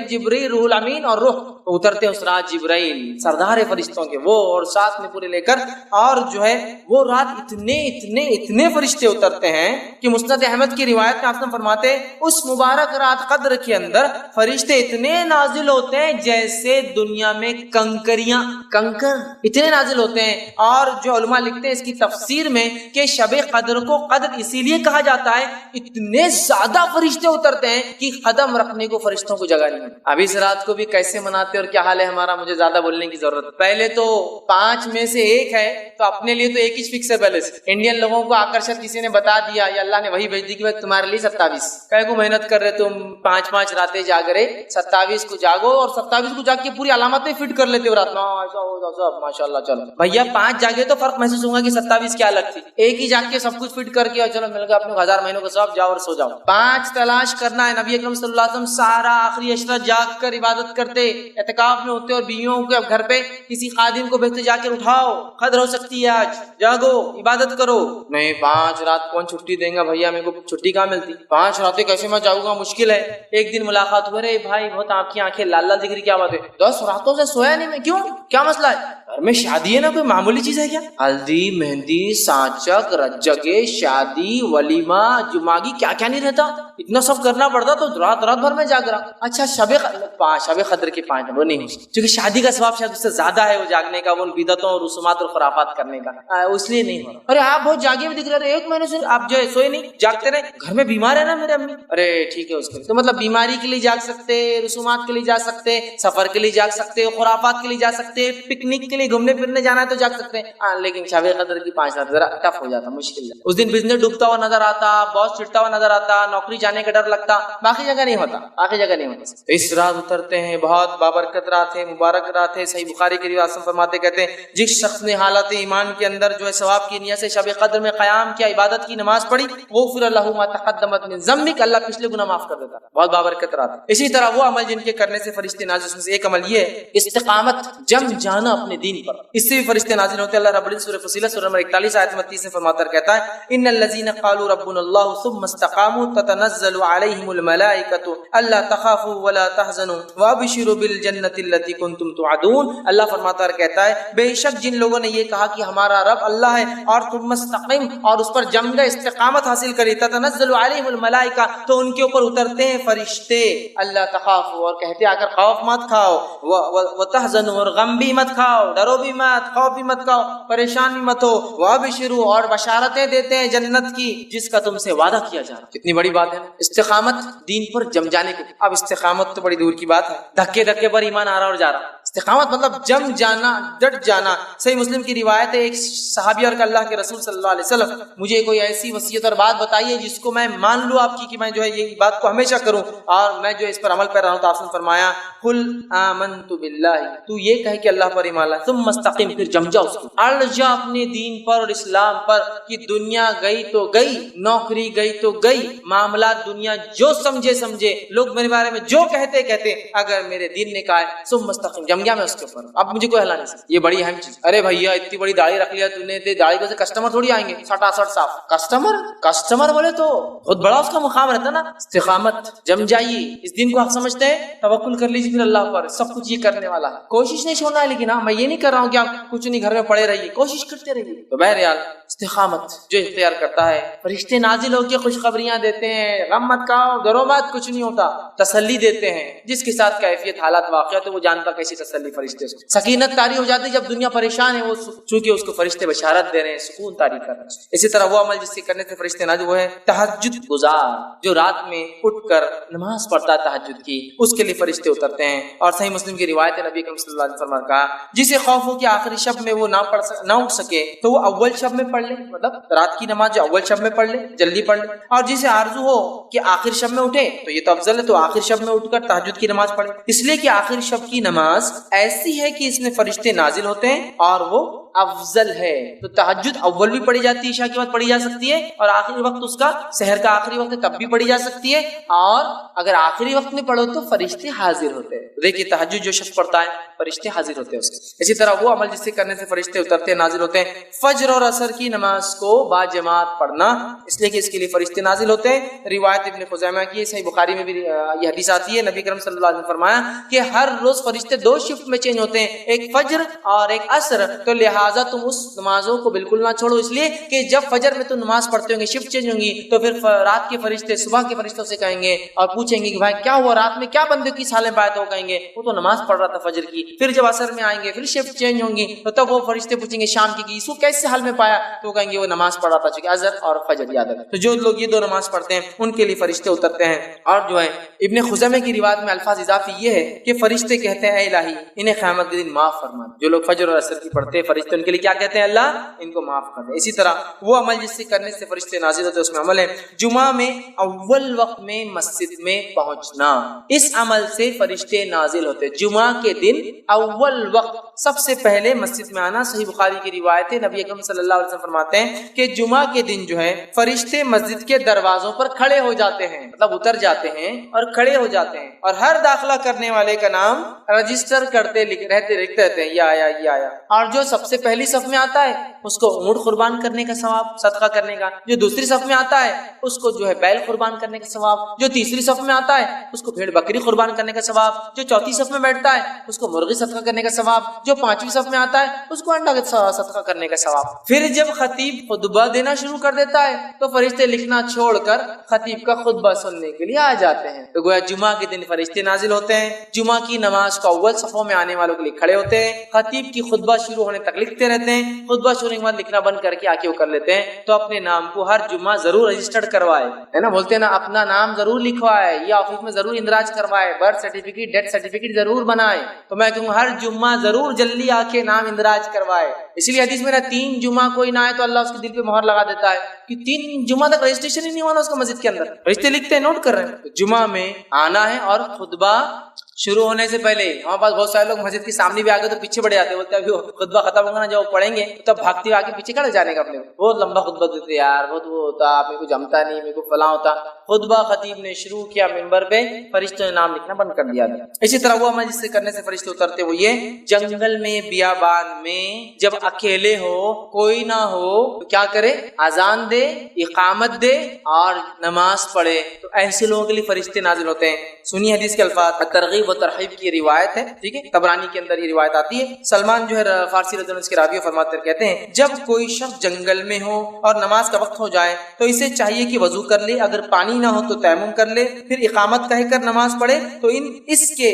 جبرائیل، روح الامین اور روح۔ تو اترتے ہیں اس رات جبرائیل، سردار فرشتوں کے وہ، اور ساتھ میں پورے لے کر، اور جو ہے وہ رات اتنے فرشتے اترتے ہیں کہ مسند احمد کی روایت میں آپ فرماتے ہیں اس مبارک رات قدر کے اندر فرشتے اتنے نازل ہوتے ہیں جیسے دنیا میں کنکر اتنے نازل ہوتے ہیں۔ اور جو علماء لکھتے ہیں اس کی تفسیر میں کہ شب قدر کو قدر اسی لیے کہا جاتا ہے، اتنے زیادہ فرشتے اترتے ہیں کہ قدم رکھنے کو فرشتوں کو جگہ نہیں ہے۔ اب اس رات کو بھی کیسے مناتے اور کیا حال ہے ہمارا، مجھے زیادہ بولنے کی ضرورت۔ پہلے تو 5 میں سے 1 ہے تو اپنے لیے تو 1 ہی فکس ہے پہلے سے۔ انڈین لوگوں کو آکرشت کسی نے بتا دیا یا اللہ نے وہی بھیج دی کہ میں تمہارے لیے 27 کہے کو محنت کر رہے، تم 5 راتیں جاگ رہے، 27 کو جاگو، اور 27 کو جاگ کے پوری علامتیں فٹ کر لیتے ہو رات میں، ماشاء اللہ۔ چلو بھیا 5 جاگے تو فرق محسوس ہوگا کہ 27 کیا الگ تھی، 1 ہی جاگ کے سب کچھ فٹ کر کے اور چلو مل گیا اپنے 1000 مہینوں کا ثواب، جاؤ اور سو جاؤ۔ 5 تلاش کرنا ہے۔ نبی اکرم صلی اللہ علیہ وسلم سارا آخری عشرہ جاگ کر عبادت کرتے، اعتکاف میں ہوتے، اور بیویوں کے گھر پہ کسی خادم کو بھیجتے، جا کے اٹھاؤ، قدر ہو سکتی ہے آج، جاگو عبادت کرو۔ نہیں 5 رات کون چھٹی دیں گا بھیا، میرے کو چھٹی کہاں ملتی، 5 راتیں کیسے میں جاؤں گا، مشکل ہے۔ ایک دن ملاقات ہوئے، رہے بھائی بہت آپ کی آنکھیں لال لال دکھ رہی، کیا بات ہے؟ 10 راتوں سے سویا نہیں میں، کیوں، کیا مسئلہ ہے؟ گھر میں شادی ہے نا، کوئی معمولی چیز ہے کیا؟ ہلدی، مہندی، سانچک، رجگے، شادی، ولیمہ، جماگی، کیا کیا نہیں رہتا، اتنا سب کرنا پڑتا، تو رات بھر میں جاگ رہا۔ اچھا شب قدر کے 5 وہ نہیں ہو سکتا، کیونکہ شادی کا ثواب شاید اس سے زیادہ ہے وہ جاگنے کا، وہ بدعتوں اور رسومات اور خرافات کرنے کا، اس لیے نہیں ہو رہا۔ ارے آپ بہت جاگے بھی دکھ رہے، 1 مہینے سے آپ جو ہے سوئے نہیں، جاگتے رہے، گھر میں بیمار ہے نا میرے امی، ارے ٹھیک ہے اس کے تو مطلب بیماری کے لیے جاگ سکتے، رسومات کے لیے جاگ سکتے، سفر کے لیے جاگ سکتے، خرافات کے لیے جاگ سکتے، پکنک کے لیے گھومنے پھرنے جانا ہے تو جاگ سکتے ہیں، لیکن شب قدر کی 5 رات ذرا ٹف ہو جاتا، مشکل ہے۔ اس دن بزنس ڈوبتا ہوا نظر آتا، باس چڑھتا ہوا نظر آتا، نوکری جانے کا ڈر لگتا، باقی جگہ نہیں ہوتا، تو اس رات اترتے ہیں، بہت بابرکت رات ہے، مبارک رات ہے۔ صحیح بخاری کی روایت سے فرماتے کہتے ہیں جس شخص نے حالت ایمان کے اندر جو ہے ثواب کی نیت سے شب قدر میں قیام کیا، عبادت کی نماز پڑھی، غفر له ما تقدمت من ذنبک، اللہ پچھلے گناہ معاف کر دیتا، بہت بابرکت رات ہے۔ اسی طرح وہ عمل جن کے کرنے سے فرشتے نازل، اس میں سے ایک عمل یہ ہے استقامت، جم جانا اپنے دین پر، اس سے بھی فرشتے نازل ہوتے ہیں۔ اللہ رب العزت سورہ فصیلت سورہ نمبر 41 آیت 30 میں فرماتا کہتا ہے ان الذين قالوا ربنا الله ثم استقاموا تتنزل عليهم الملائكة الا تخافوا ولا تحزنوا وابشروا بالجنة التي كنتم توعدون۔ اللہ فرماتا ہے کہتا ہے بے شک جن لوگوں نے یہ کہا کہ ہمارا رب اللہ ہے اور تم مستقیم اور اس پر جم گئے، استقامت حاصل کری، تتنزل علیہم الملائکہ، تو ان کے اوپر اترتے ہیں فرشتے، اللہ تخافوا، اور کہتے ہیں اگر خوف مت کھاؤ، وتحزنوا، اور غم بھی مت کھاؤ، ڈرو بھی مت، خوف بھی مت کھاؤ، پریشان بھی مت ہو، وابشروا، اور بشارتیں دیتے ہیں جنت کی جس کا تم سے وعدہ کیا جا رہا۔ کتنی بڑی بات ہے استقامت، دین پر جم جانے کی۔ اب استقامت تو بڑی دور کی بات ہے، دھکے دھکے پر ایمان آ رہا اور جا رہا۔ استقامت مطلب جم جانا، ڈٹ جانا۔ صحیح مسلم کی روایت ہے ایک صحابی اور کہ اللہ کے رسول صلی اللہ علیہ وسلم مجھے کوئی ایسی وصیت اور بات بتائیے جس کو میں مان لوں آپ کی کہ میں جو ہے یہ بات کو ہمیشہ کروں اور میں جو اس پر عمل کر رہا ہوں۔ تو آپ نے فرمایا قل آمنت باللہ، تو یہ کہے کہ اللہ پر ایمان لا، ثم استقم، پھر جم جا، اس کو اڑ جا اپنے دین پر اور اسلام پر، کہ دنیا گئی تو گئی، نوکری گئی تو گئی، معاملات دنیا جو سمجھے لوگ میرے بارے میں جو کہتے اگر میرے دین نے کہا ہے ثم استقم، جم گیا میں اس کے اوپر، اب مجھے کوئی ہلا نہیں سکتا۔ یہ بڑی اہم چیز۔ ارے بھیا اتنی بڑی داڑھی رکھ لیا تو نے، داڑھی سے کسٹمر تھوڑی آئیں گے، سٹاسٹ صاف کسٹمر بولے تو بہت بڑا اس کا مقام رہتا نا۔ استقامت، جم جائیے، اس دن کو آپ سمجھتے ہیں، توکل کر لیجیے پھر اللہ پر، سب کچھ یہ کرنے والا ہے، کوشش نہیں چھوڑنا ہے۔ لیکن میں یہ نہیں کر رہا ہوں کہ آپ کچھ نہیں گھر میں پڑے رہیے، کوشش کرتے رہیے۔ تو بہرحال استقامت جو اختیار کرتا ہے، فرشتے نازل ہو کے خوشخبریاں دیتے ہیں، غم مت کھاؤ، ڈرو مت، کچھ نہیں ہوتا، تسلی دیتے ہیں۔ جس کے ساتھ کیفیت حالات واقعات ہے وہ جانتا کیسی تسلی فرشتے، سکینت طاری ہو جاتی جب دنیا پریشان ہے، وہ چونکہ اس کو فرشتے بشارت دے رہے ہیں، سکون طاری کر رہے ہیں۔ اسی طرح وہ عمل جس سے کرنے سے فرشتے نازل، وہ ہے تہجد گزار، جو رات میں اٹھ کر نماز پڑھتا ہے تہجد کی، اس کے لیے فرشتے اترتے ہیں۔ اور صحیح مسلم کی روایت ہے نبی کریم صلی اللہ علیہ وسلم کا جسے خوف ہو کہ آخری شب میں وہ نہ اٹھ سکے تو وہ اول شب میں پڑھ لے، مطلب رات کی نماز جو اول شب میں پڑھ لے، جلدی پڑھ لے۔ اور جسے آرزو ہو کہ آخر شب میں اٹھے تو یہ تو افضل ہے، تو آخر شب میں اٹھ کر تہجد کی نماز پڑھے، اس لیے کہ آخر شب کی نماز ایسی ہے کہ اس میں فرشتے نازل ہوتے ہیں اور وہ افضل ہے. تو تہجد اول بھی پڑھی جاتی ہے، عشاء کے بعد پڑھی جا سکتی ہے، اور آخری وقت اس کا سحر کا آخری وقت تب بھی پڑھی جا سکتی ہے، اور اگر آخری وقت میں پڑھو تو فرشتے حاضر ہوتے ہیں. دیکھیے تہجد جو شخص پڑھتا ہے فرشتے حاضر ہوتے ہیں اس کے. اسی طرح وہ عمل جس سے کرنے سے فرشتے اترتے ہیں، نازل ہوتے ہیں. فجر اور عصر کی نماز کو با جماعت پڑھنا، اس لیے کہ اس کے لیے فرشتے نازل ہوتے ہیں. روایت ابن خزیمہ کی، صحیح بخاری میں بھی یہ حدیث آتی ہے، نبی کرم صلی اللہ علیہ وسلم نے فرمایا کہ ہر روز فرشتے 2 شفٹ میں چینج ہوتے ہیں، ایک فجر اور ایک عصر. تو لہٰذا تم اس نمازوں کو بالکل نہ چھوڑو، اس لیے کہ جب فجر میں تم نماز پڑھتے ہوں گے شفٹ چینج ہوں گی، تو پھر رات کے فرشتے صبح کے فرشتوں سے کہیں گے اور پوچھیں گے کہ بھائی کیا ہوا رات میں، کیا بندے کی حال میں پایا؟ تو کہیں گے وہ تو نماز پڑھ رہا تھا فجر کی. پھر جب عصر میں آئیں گے پھر شفٹ چینج ہوں گی، تو تب وہ فرشتے پوچھیں گے شام کی اس کو کیسے حال میں پایا؟ تو کہیں گے وہ نماز پڑھ رہا تھا، چونکہ عصر اور فجر یاد ہے. تو جو لوگ یہ 2 نماز پڑھتے ہیں ان کے لیے فرشتے اترتے ہیں. اور جو ہے ابن خزیمہ کی روایت میں الفاظ اضافی یہ ہے کہ فرشتے کہتے ہیں اے الہی انہیں قیامت کے دن معاف فرما. جو لوگ فجر اور عصر کی پڑھتے ہیں فرشتے ان کے لیے کیا کہتے ہیں؟ اللہ ان کو معاف کر دے. اسی طرح وہ عمل جس سے کرنے سے فرشتے نازل ہوتے ہیں اس میں عمل ہے جمعہ میں اول وقت میں مسجد میں پہنچنا. اس عمل سے فرشتے نازل ہوتے ہیں. جمعہ کے دن اول وقت سب سے پہلے مسجد میں آنا. صحیح بخاری کی روایت ہے، نبی اکرم صلی اللہ علیہ وسلم فرماتے ہیں کہ جمعہ کے دن جو ہے فرشتے مسجد کے دروازوں پر کھڑے ہو جاتے ہیں، مطلب اتر جاتے ہیں اور کھڑے ہو جاتے ہیں، اور ہر داخلہ کرنے والے کا نام رجسٹر کرتے لکھتے رہتے ہیں، یہ آیا یہ آیا. اور جو سب سے پہلی صف میں آتا ہے اس کو اونٹ قربان کرنے کا ثواب، صدقہ کرنے کا. جو دوسری صف میں آتا ہے اس کو جو ہے بیل قربان کرنے کا ثواب. جو تیسری صف میں آتا ہے اس کو بھیڑ بکری قربان کرنے کا ثواب. جو چوتھی صف میں بیٹھتا ہے اس کو مرغی صدقہ کرنے کا ثواب. جو 5ویں صف میں آتا ہے اس کو انڈا صدقہ کرنے کا ثواب. پھر جب خطیب خطبہ دینا شروع کر دیتا ہے تو فرشتے لکھنا چھوڑ کر خطیب کا خطبہ سننے کے لیے آ جاتے ہیں. تو گویا جمعہ کے دن فرشتے نازل ہوتے ہیں. جمعہ کی نماز کو اول صفوں میں آنے والوں کے لیے کھڑے ہوتے ہیں. خطیب کی خطبہ شروع ہونے تک لکھتے رہتے ہیں. خطبہ شروع ہونے کے بعد لکھنا بند کر کے آکے وہ کر لیتے ہیں. تو اپنے نام کو ہر جمعہ ضرور رجسٹرڈ کروائے، ہے نا، بولتے ہیں نا اپنا نام ضرور لکھوائے یا آفس میں ضرور اندراج کروائے، برتھ سرٹیفکیٹ ڈیتھ سرٹیفکیٹ ضرور بنائے. تو میں کہوں ہر جمعہ ضرور جلدی آ کے نام اندراج کروائے. اس لیے حدیث میں نا 3 جمعہ کوئی نہ آئے تو اللہ اس کے دل پہ مہر لگا دیتا ہے کہ 3 جمعہ تک رجسٹریشن ہی نہیں ہونا اس کا مسجد کے اندر. رشتے لکھتے ہیں، نوٹ کر رہے ہیں. جمعہ میں آنا ہے اور خطبہ شروع ہونے سے پہلے. ہمارے پاس بہت سارے لوگ مسجد کے سامنے بھی آ گئے تو پیچھے بڑھے آتے، بولتے ابھی خطبہ ختم ہوگا نا جب پڑھیں گے تب بھاگتے آگے پیچھے کھڑے جانے کا. اپنے بہت لمبا خطبہ دیتے یار، بہت وہ ہوتا، میرے کو جمتا نہیں، میرے کو فلاں ہوتا. خطبہ خطیب نے شروع کیا منبر پہ، فرشتوں نے نام لکھنا بند کر دیا. اسی طرح وہ عمل جس سے کرنے سے فرشتے اترتے وہ یہ جنگل میں بیابان میں جب اکیلے ہو کوئی نہ ہو تو کیا کرے؟ اذان دے، اقامت دے اور نماز پڑھے. تو ایسے لوگوں کے لیے فرشتے نازل ہوتے ہیں. سنی حدیث کے الفاظ، ترغیب و ترہیب کی روایت ہے، ٹھیک ہے، طبرانی کے اندر یہ روایت آتی ہے. سلمان جو ہے فارسی رضی اللہ عنہ کے راوی فرماتے ہیں، کہتے ہیں جب کوئی شخص جنگل میں ہو اور نماز کا وقت ہو جائے تو اسے چاہیے کہ وضو کر لے، اگر پانی نہ ہو تو تیمم کر لے، پھر اقامت کہہ کر نماز پڑھے. تو اس کے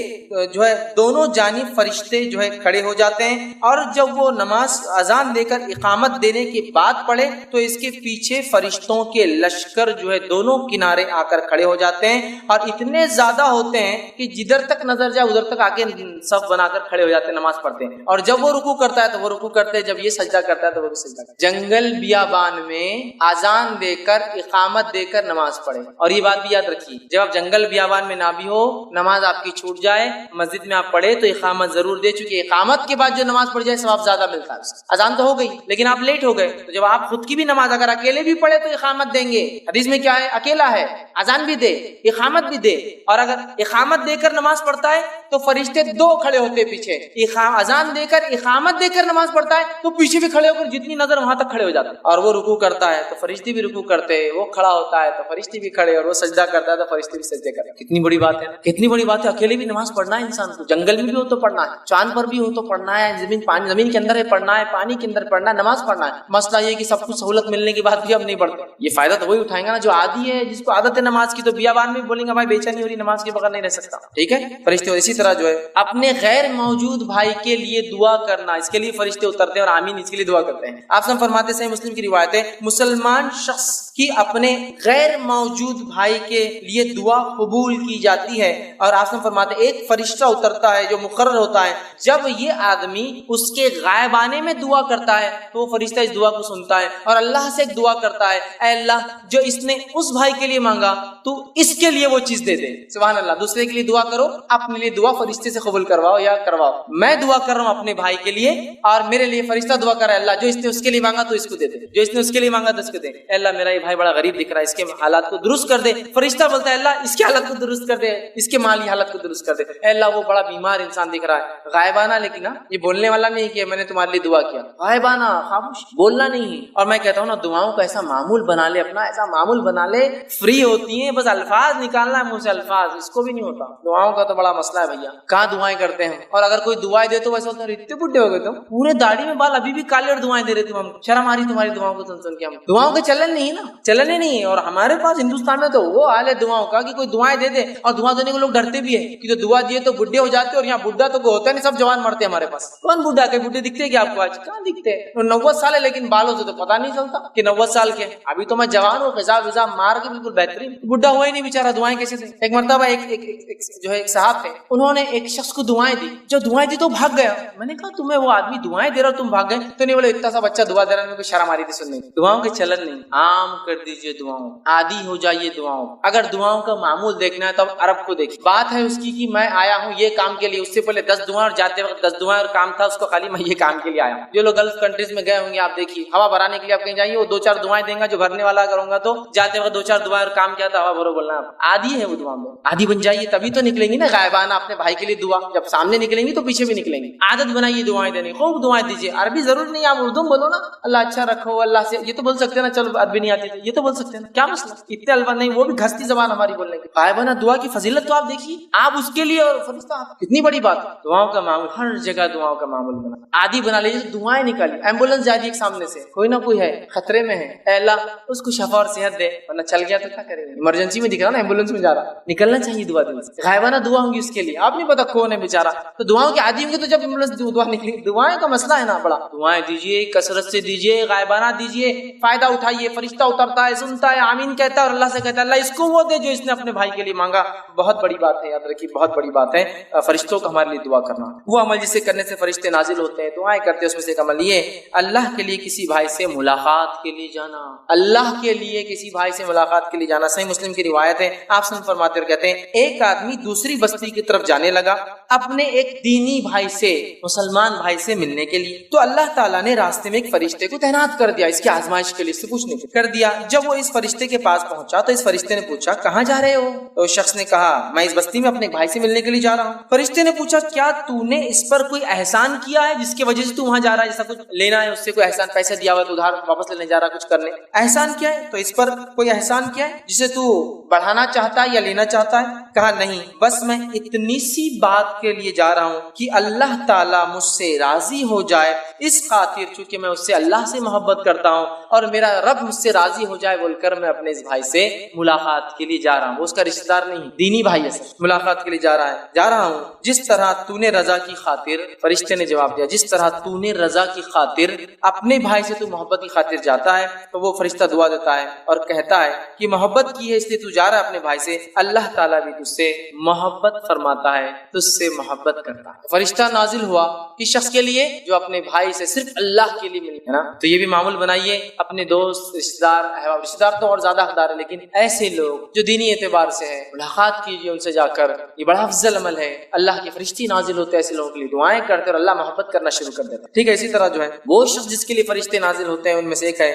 جو ہے دونوں جانب فرشتے جو ہے کھڑے ہو جاتے ہیں، اور جب وہ نماز اذان دے کر اقامت دینے کے بعد پڑھے تو اس کے پیچھے فرشتوں کے لشکر جو ہے دونوں کنارے آ کر کھڑے ہو جاتے ہیں، اور اتنے زیادہ ہوتے ہیں کہ جدھر تک نظر جائے ادھر تک آ کے صف بنا کر کھڑے ہو جاتے ہیں، نماز پڑھتے ہیں. اور جب وہ رکوع کرتا ہے تو وہ رکوع کرتے ہیں، جب یہ سجدہ کرتا ہے تو وہ بھی سجدہ کرتے ہیں. جنگل بیابان میں اذان دے کر اقامت دے کر نماز پڑھے. اور یہ بات بھی یاد رکھیے، جب آپ جنگل بیابان میں نہ بھی ہو، نماز آپ کی چھوٹ جائے، مسجد میں آپ پڑھے تو اقامت ضرور دے، چونکہ اقامت کے بعد جو نماز پڑھ جائے ثواب زیادہ ملتا ہے. اذان تو ہو گئی لیکن آپ لیٹ ہو گئے، تو جب آپ خود کی بھی نماز اگر اکیلے بھی پڑھے تو اقامت دیں گے. حدیث میں کیا ہے؟ اکیلا ہے، اذان بھی دے، اقامت بھی دے. اور اگر اقامت دے کر نماز پڑھتا ہے تو فرشتے 2 کھڑے ہوتے پیچھے. اذان دے کر اقامت دے کر نماز پڑھتا ہے تو پیچھے بھی کھڑے ہو کر جتنی نظر وہاں تک کھڑے ہو جاتے ہیں. اور وہ رکوع کرتا ہے تو فرشتے بھی رکوع کرتے ہیں، وہ کھڑا ہوتا ہے تو فرشتے بھی کھڑے، اور وہ سجدہ کرتا ہے تو فرشتے بھی سجدے کرتے ہیں. کتنی بڑی بات ہے، کتنی بڑی بات ہے. اکیلے بھی نماز پڑھنا ہے انسان کو، جنگل میں بھی ہو تو پڑھنا ہے، چاند پر بھی ہو تو پڑھنا ہے، زمین کے اندر ہے پڑھنا ہے، پانی کے اندر پڑھنا ہے، نماز پڑھنا ہے. مسئلہ یہ کہ سب کچھ سہولت ملنے کے بعد بھی ہم نہیں پڑھتے. یہ فائدہ تو وہی اٹھائیں گا نا جو عادی ہے، جس کو عادت ہے نماز کی. تو بیابان میں بولیں گے بھائی بے چینی ہو رہی، نماز کے بغیر نہیں رہ سکتا، ٹھیک ہے. فرشتے. اور اسی طرح جو ہے اپنے غیر موجود بھائی کے لیے دعا کرنا، اس کے لیے فرشتے اترتے ہیں اور آمین اس کے لیے دعا کرتے ہیں. آپ سب فرماتے ہیں، صحیح مسلم کی روایت ہے، مسلمان شخص کی اپنے غیر موجود بھائی کے لیے دعا قبول کی جاتی ہے. اور آپ سب فرماتے ہیں ایک فرشتہ اترتا ہے جو مقرر ہوتا ہے، جب یہ آدمی اس کے غائبانے میں دعا کرتا ہے تو وہ فرشتہ اس دعا کو سنتا ہے اور اللہ سے ایک دعا کرتا ہے، اے اللہ جو اس نے اس بھائی کے لیے مانگا تو اس کے لیے وہ چیز دے دے. سبحان اللہ. دوسرے کے لیے دعا کرو اپنے لیے دعا فرشتے سے قبول کرواؤ یا کرواؤ. میں دعا کر رہا ہوں اپنے بھائی کے لیے اور میرے لیے فرشتہ دعا کر رہا ہے اللہ جو اس نے اس کے لیے مانگا تو اس کو دے دے, جو اس نے اس کے لیے مانگا تو اس کو دے. اللہ میرا یہ بھائی بڑا غریب دکھ رہا ہے, اس کے حالات کو درست کر دے. فرشتہ بولتا ہے اللہ اس کی حالت کو درست کر دے, اس کے مالی حالت کو درست کر دے. اللہ وہ بڑا بیمار انسان دکھ رہا ہے غائبانہ, لیکن یہ بولنے والا نہیں کہ میں نے تمہارے لیے دعا کیا, غائبانہ خاموش بولنا نہیں. اور میں کہتا ہوں نا دعاؤں کا ایسا معمول بنا لے, اپنا ایسا معمول بنا لے, فری ہوتی ہیں بس الفاظ نکالنا ہے منہ سے, الفاظ اس کو بھی نہیں ہوتا. دعاؤں کا تو بڑا مسئلہ ہے بھیا, کہاں دعائیں کرتے ہیں. اور اگر کوئی دعائیں دے تو ویسا ہوتا ہے اتنے بڈھے ہو گئے تم, پورے داڑھی میں بال ابھی بھی کالے اور دعائیں دے رہے تم, ہم شرم آ رہی تمہاری دعاؤں کو سن کے. ہم دعاؤں کا چلن نہیں نا, چلن ہی نہیں ہے. اور ہمارے پاس ہندوستان میں تو وہ حال ہے دعاؤں کا کہ کوئی دعائیں دے دے اور دعا دینے کو لوگ ڈرتے بھی ہے کہ جو دعا دیے تو بڈھے ہو جاتے, اور یہاں بڈھا تو ہوتا نہیں, سب جوان مرتے ہیں ہمارے پاس. کون بڈھا کے بڈھے دکھتے کیا آپ کو آج, کہاں دکھتے ہیں. 90 سال ہے لیکن بالوں سے تو پتا نہیں چلتا کہ 90 سال کے. ابھی تو میں جوان ہوں, غذا وزا مار کے بالکل بہترین, بڈھا ہوا ہی نہیں بیچارہ, دعائیں کیسے دے. ایک مرتبہ ایک صاحب تھے, انہوں نے ایک شخص کو دعائیں دی, جو دعائیں دی تو بھاگ گیا. میں نے کہا تمہیں وہ آدمی دعائیں دے رہا تم بھاگ گئے, تو نہیں بولے اتنا سا بچہ دعا دے رہا ہے, شرم آ رہی تھی سننے. دعاؤں کے چلن نہیں, عام کر دیجئے دعاؤں, عادی ہو جائیے دعاؤں. اگر دعاؤں کا معمول دیکھنا ہے تو اب عرب کو دیکھیے. بات ہے اس کی کہ میں آیا ہوں یہ کام کے لیے, اس سے پہلے 10 دعائیں اور جاتے وقت 10 دعائیں اور کام تھا اس کو, خالی میں یہ کام کے لیے آیا ہوں. جو لوگ گلف کنٹریز میں گئے ہوں گے آپ دیکھیے, ہوا بھرانے کے لیے آپ کہیں جائیے, وہ 2-4 دعائیں دیں گا, جو بھرنے والا کروں گا تو جاتے وقت 2-4 دعائیں اور کام کیا تھا ہوا بھرو بولنا. عادی ہے وہ دعا میں, عادی بن جائیے تبھی تو نکلیں گی نا غائبانہ اپنے بھائی کے لیے دعا. جب سامنے نکلیں گی تو پیچھے بھی نکلیں گی. عادت بنائیے دعائیں دینے, خوب دعائیں دیجیے. عربی ضرور نہیں, آپ اردو بولو نا, اللہ اچھا رکھو, اللہ سے, یہ تو بول سکتے ہیں نا, چلو عربی نہیں آتی یہ تو بول سکتے ہیں نا, کیا مسئلہ, اتنے الفاظ نہیں, وہ بھی گھستی زبان ہماری بولنے کی. غائبانہ دعا کی فضیلت تو آپ دیکھیے, آپ اس کے لیے اور فرشتہ, کتنی بڑی بات. دعاؤں کا معمول ہر جگہ, دعاؤں کا معمول بنا, عادی بنا لیجیے. دعائیں نکالیے, ایمبولینس جا رہی ہے سامنے سے, کوئی نہ کوئی ہے خطرے میں ہے, اے اللہ اس کو شفا اور صحت دے, ورنہ چل گیا تو کیا کریں گے. ایمرجنسی میں دکھ رہا نا, ایمبولینس میں جا رہا, نکلنا چاہیے دعا دینے سے. غائبانہ دعا ہوں گی اس کے لیے, آپ نہیں پتا کون ہے بیچارہ, تو دعاؤں کے عادی ہوں گے تو جب ایمبولینس دعا نکلی. دعائیں کا مسئلہ ہے نا بڑا, دعائیں دیجیے, کثرت سے دیجیے, غائبانہ دیجیے, فائدہ اٹھائیے. فرشتہ اترتا ہے, سنتا ہے, آمین کہتا ہے اور اللہ سے کہتا ہے اللہ اس کو وہ دے جو اس نے اپنے بھائی کے لیے مانگا. بہت بڑی بات ہے, یاد رکھیے بہت بڑی بات ہے فرشتوں کو ہمارے لیے دعا کرنا. وہ عمل جسے کرنے سے فرشتے نازل ہوتے ہیں, دعائیں کرتے ہیں. اس میں سے ایک عمل یہ, اللہ کے لیے کسی بھائی سے ملاقات کے لیے جانا. اللہ کے لیے کسی بھائی سے ملاقات کے لیے جانا. صحیح مسلم کی روایت ہے, آپ سے فرماتے اور کہتے ہیں ایک آدمی دوسری بستی کی طرف جانے لگا اپنے ایک دینی بھائی سے, مسلمان بھائی سے ملنے کے لیے. تو اللہ تعالیٰ نے راستے میں ایک فرشتے کو تعینات کر دیا, اس کی آزمائش کے لیے, اس سے پوچھنے کر دیا. جب وہ اس فرشتے کے پاس پہنچا تو اس فرشتے نے پوچھا کہاں جا رہے ہو؟ تو اس شخص نے کہا میں اس بستی میں اپنے بھائی سے ملنے کے لیے جا رہا ہوں. فرشتے نے پوچھا کیا تو نے اس پر کوئی احسان کیا ہے جس کی وجہ سے تو وہاں جا رہا ہے, جیسا کچھ لینا ہے اس سے کوئی احسان, پیسے دیا ہوا تو ادھار واپس لینے جا رہا, کچھ کرنے, احسان کیا ہے؟ تو اس پر کوئی احسان کیا ہے جسے تو بڑھانا چاہتا ہے یا لینا چاہتا ہے؟ کہا نہیں, بس میں اتنی سی بات کے لیے جا رہا ہوں کہ اللہ تعالیٰ مجھ سے راضی ہو جائے, اس خاطر چونکہ میں اس سے اللہ سے محبت کرتا ہوں اور میرا رب مجھ سے راضی ہو جائے بول کر میں اپنے اس بھائی سے ملاقات کے لیے جا رہا ہوں. وہ اس کا رشتہ دار نہیں, دینی بھائی ہے, ملاقات کے لیے جا رہا ہوں جس طرح تو نے رضا کی خاطر. فرشتے نے جواب دیا جس طرح تو نے رضا کی خاطر اپنے بھائی سے تو محبت کی خاطر جاتا ہے. تو وہ فرشتہ دعا دیتا ہے اور کہتا ہے کہ محبت کی ہے اس لیے تو جا رہا ہے اپنے بھائی سے, اللہ تعالیٰ بھی تجھ سے محبت فرماتا ہے, تجھ سے محبت کرتا ہے. فرشتہ نازل ہوا اس شخص کے لیے جو اپنے بھائی سے صرف اللہ کے لیے ملے, ہے نا. تو یہ بھی معمول بنائیے, اپنے دوست, رشتہ دار تو اور زیادہ حقدار ہے, لیکن ایسے لوگ جو دینی اعتبار سے ہے ملاقات کیجیے ان سے جا کر, یہ بڑا افضل عمل ہے. اللہ کے فرشتے نازل ہوتے ہیں ایسے لوگوں کے لیے, دعائیں کرتے اور اللہ محبت کرنا شروع کر دیتا ہے. ٹھیک ہے, اسی طرح جو ہے وہ شخص جس کے لیے فرشتے نازل ہوتے ہیں ان میں سے ایک ہے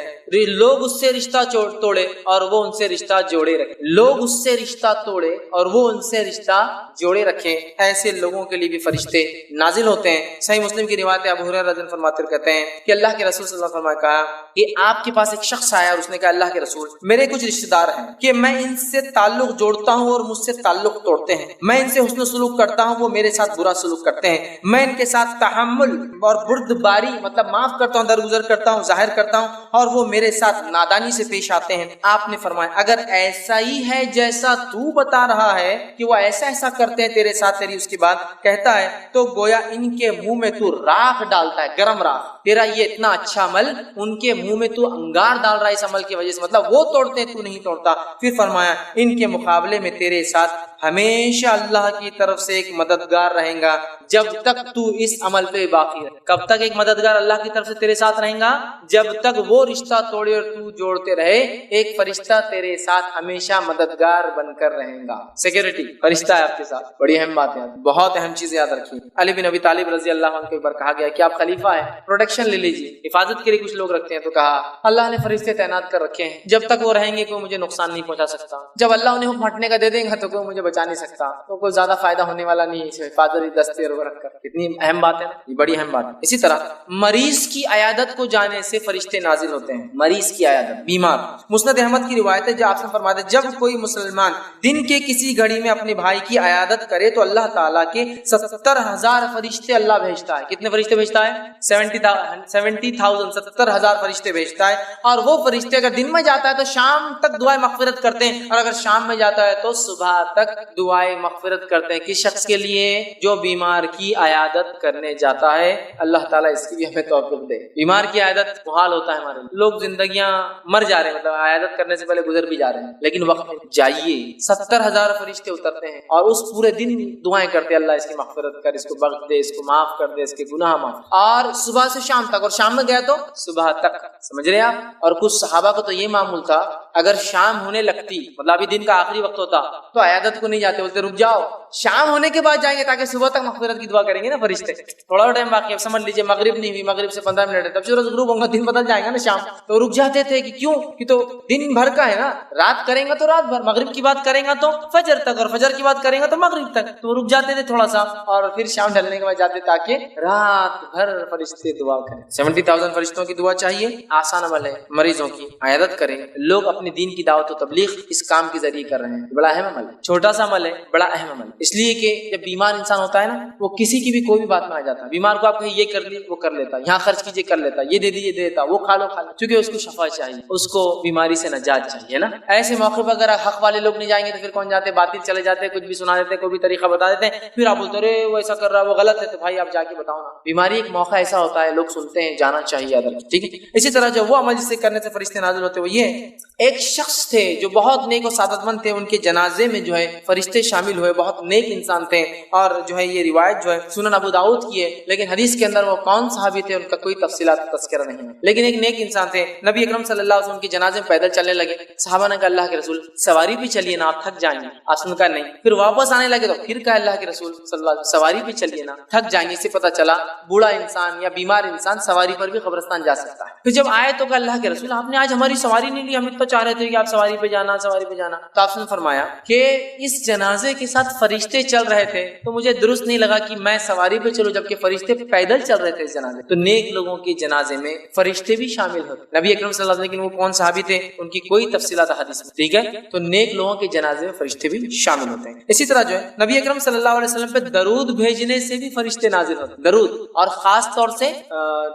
لوگ اس سے رشتہ توڑے اور وہ ان سے رشتہ جوڑے رکھے. لوگ اس سے رشتہ توڑے اور وہ ان سے رشتہ جوڑے رکھیں, ایسے لوگوں کے لیے بھی فرشتے نازل ہوتے ہیں. صحیح مسلم کی روایت ہے, ابو ہریرہ رضی اللہ عنہ فرماتے کہتے ہیں کہ اللہ کے رسول صلی اللہ علیہ وسلم نے کہا کہ آپ کے پاس ایک شخص آیا اور اس نے کہا اللہ کے رسول میرے کچھ رشتہ دار ہیں کہ میں ان سے تعلق جوڑتا ہوں اور مجھ سے تعلق توڑتے ہیں, میں ان سے حسن سلوک کرتا ہوں وہ میرے ساتھ برا سلوک کرتے ہیں, میں ان کے ساتھ تحمل اور بردباری مطلب معاف کرتا ہوں, درگزر کرتا ہوں, ظاہر کرتا ہوں اور وہ میرے ساتھ نادانی سے پیش آتے ہیں. آپ نے فرمایا اگر ایسا ہی ہے جیسا تو بتا رہا ہے کہ وہ ایسا کرتے ہیں تیرے ساتھ, تیری اس کی بات کہتا ہے, تو گویا ان کے منہ میں تو راکھ ڈالتا ہے, گرم راکھ, تیرا یہ اتنا اچھا عمل ان کے منہ میں تو انگار ڈال رہا ہے اس عمل کی وجہ سے، مطلب وہ توڑتے تو نہیں توڑتا۔ پھر فرمایا ان کے مقابلے میں تیرے ساتھ ہمیشہ اللہ کی طرف سے ایک مددگار رہیں گا جب تک تو اس عمل پہ باقی رہے۔ کب تک ایک مددگار اللہ کی طرف سے تیرے ساتھ رہیں گا؟ جب تک وہ رشتہ توڑے اور تو جوڑتے رہے، ایک فرشتہ تیرے ساتھ ہمیشہ مددگار بن کر رہیں گا۔ سیکورٹی فرشتہ ہے آپ کے ساتھ، بڑی اہم بات ہے، بہت اہم چیز یاد رکھیے۔ علی بن ابی طالب رضی اللہ عنہ کو ایک بار کہا گیا کہ آپ خلیفہ ہیں، پروٹیکشن لے لیجیے، حفاظت کے لیے کچھ لوگ رکھتے ہیں، تو کہا اللہ نے فرشتے تعینات کر رکھے ہیں، جب تک وہ رہیں گے کوئی مجھے نقصان نہیں پہنچا سکتا، جب اللہ انہیں حکم ہٹنے کا دے دیں گا تو کوئی مجھے بچا نہیں سکتا، تو کوئی زیادہ فائدہ ہونے والا نہیں ہے حفاظتی دستے رکھ کر۔ کتنی اہم بات ہے، یہ بڑی اہم بات ہے۔ اسی طرح مریض کی عیادت کو جانے سے فرشتے نازل ہوتے ہیں، مریض کی عیادت، بیمار۔ مسند احمد کی روایت ہے، جو آپ سے فرماتے ہیں جب کوئی مسلمان دن کے کسی گھڑی میں اپنے بھائی کی عیادت کرے تو اللہ تعالیٰ کے 70,000 فرشتے اللہ بھیجتا ہے۔ کتنے فرشتے بھیجتا ہے؟ 70,000 70,000 فرشتے بھیجتا ہے، اور وہ فرشتے اگر دن میں جاتا ہے تو شام تک دعائیں مغفرت کرتے ہیں، اور اگر شام میں جاتا ہے تو صبح تک دعائیں مغفرت کرتے ہیں۔ کس شخص کے لیے؟ جو بیمار کی عیادت کرنے جاتا ہے۔ اللہ تعالیٰ اس کی بھی ہمیں توفیق دے۔ بیمار کی عیادت محال ہوتا ہے ہمارے لیے، لوگ زندگیاں مر جا رہے ہیں، مطلب عیادت کرنے سے پہلے گزر بھی جا رہے ہیں، لیکن وقت میں جائیے، 70,000 فرشتے اترتے ہیں اور اس پورے دن دعائیں کرتے ہیں، اللہ اس کی مغفرت کر، اس کو بخش دے، اس کو معاف کر دے، اس کے گناہ معاف، اور صبح سے شام تک، اور شام میں گیا تو صبح تک، سمجھ رہے ہیں آپ؟ اور کچھ صحابہ کو تو یہ معمول تھا، اگر شام ہونے لگتی، مطلب ابھی دن کا آخری وقت ہوتا، تو عیادت کو نہیں جاتے، بولتے رک جاؤ، شام ہونے کے بعد جائیں گے تاکہ صبح تک مغفرت کی دعا کریں گے نا فرشتے۔ تھوڑا ٹائم باقی ہے، سمجھ لیجیے مغرب نہیں ہوئی، مغرب سے 15 منٹ ہے، تب سورج غروب ہوگا، دن بدل جائے گا نا شام، تو رک جاتے تھے کہ کیوں؟ کہ تو دن بھر کا ہے نا، رات کریں گا تو رات بھر، مغرب کی بات کریں گا تو فجر تک، اور فجر کی بات کریں گا تو مغرب تک، تو رک جاتے تھے تھوڑا سا، اور پھر شام ڈھلنے کے بعد جاتے تاکہ رات بھر فرشتے دعا کریں۔ 70,000 فرشتوں کی دعا چاہیے، آسان عمل ہے، مریضوں کی عیادت کریں۔ لوگ اپنے دین کی دعوت و تبلیغ اس کام کے ذریعے کر رہے ہیں، بڑا اہم عمل ہے، چھوٹا سا عمل ہے، بڑا اہم عمل ہے، اس لیے کہ جب بیمار انسان ہوتا ہے نا، وہ کسی کی بھی کوئی بھی بات میں آ جاتا ہے، بیمار کو آپ کہیں یہ کر لیے وہ کر لیتا، یہاں خرچ کیجیے کر لیتا، یہ دے دیجیے دے دیتا، وہ کھا لو کھا لو، کیونکہ اس کو شفا چاہیے، اس کو بیماری سے نجات چاہیے نا۔ ایسے موقع پر اگر حق والے لوگ نہیں جائیں گے تو پھر کون جاتے؟ باطل چلے جاتے، کچھ بھی سنا دیتے، کوئی بھی طریقہ بتا دیتے ہیں، پھر آپ بولتے رہے وہ ایسا کر رہا ہے وہ غلط ہے، تو بھائی آپ جا کے بتاؤ نا۔ بیماری ایک موقع ایسا ہوتا ہے، لوگ سنتے ہیں، جانا چاہیے ادھر، ٹھیک ہے۔ اسی طرح جو وہ عمل جس سے کرنے سے فرشتے نازل ہوتے وہ یہ، ایک شخص تھے جو بہت نیک و سعادت مند تھے، ان کے جنازے میں جو ہے فرشتے شامل ہوئے، بہت نیک انسان تھے، اور جو ہے یہ روایت جو ہے سنن ابو داؤد کی ہے، لیکن حدیث کے اندر وہ کون صحابی تھے ان کا کوئی تفصیلات تذکرہ نہیں ہے، لیکن ایک نیک انسان تھے۔ نبی اکرم صلی اللہ علیہ وسلم کے جنازے میں پیدل چلنے لگے، صحابہ نے کہا اللہ کے رسول سواری پہ چلیے نا، آپ تھک جائیں گے، آپ نے کہا نہیں، پھر واپس آنے لگے تو پھر کہا اللہ کے رسول صلی اللہ علیہ وسلم سواری پہ چلیے نا، تھک جائیں گے۔ اس سے پتہ چلا بوڑھا انسان یا بیمار انسان سواری پر بھی قبرستان جا سکتا ہے۔ پھر جب آئے تو کہا اللہ کے رسول آپ نے آج ہماری سواری نہیں لی، ہم تو چاہ رہے تھے کہ آپ سواری پہ جانا سواری پہ جانا، تو آپ نے فرمایا کہ اس جنازے کے ساتھ فرشتے چل رہے تھے تو مجھے درست نہیں لگا کہ میں سواری پہ چلوں جبکہ فرشتے پیدل چل رہے تھے اس جنازے۔ تو نیک لوگوں کے جنازے میں فرشتے بھی شامل ہوتے، نبی اکرم صلی اللہ علیہ وسلم، لیکن وہ کون صحابی تھے ان کی کوئی تفصیلات حدیث میں، ٹھیک ہے۔ تو نیک لوگوں کے جنازے میں فرشتے بھی شامل ہوتے ہیں۔ اسی طرح جو ہے نبی اکرم صلی اللہ علیہ وسلم پہ درود بھیجنے سے بھی فرشتے نازل ہوتے ہیں، درود، اور خاص طور سے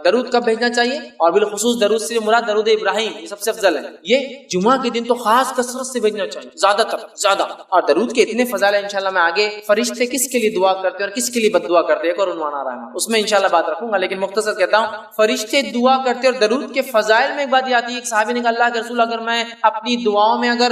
درود کب بھیجنا چاہیے، اور بالخصوص درود سے مراد درود ابراہیم، یہ سب سے افضل ہے، یہ جمعہ کے دن تو خاص کثرت سے بھیجنا چاہیے، زیادہ تر زیادہ، اور درود کے اتنے فضائل ہیں انشاءاللہ میں آگے فرشتے کس کے لیے دعا کرتے ہیں اور کس کے لیے بد دعا کرتے ہیں ایک اور عنوان آ رہا ہے، اس میں انشاءاللہ بات رکھوں گا، لیکن مختصر کہتا ہوں فرشتے دعا کرتے اور درود کے فضائل میں ایک بات یہ آتی ہے، ایک صحابی نے کہا اللہ کے رسول اگر میں اپنی دعاؤں میں اگر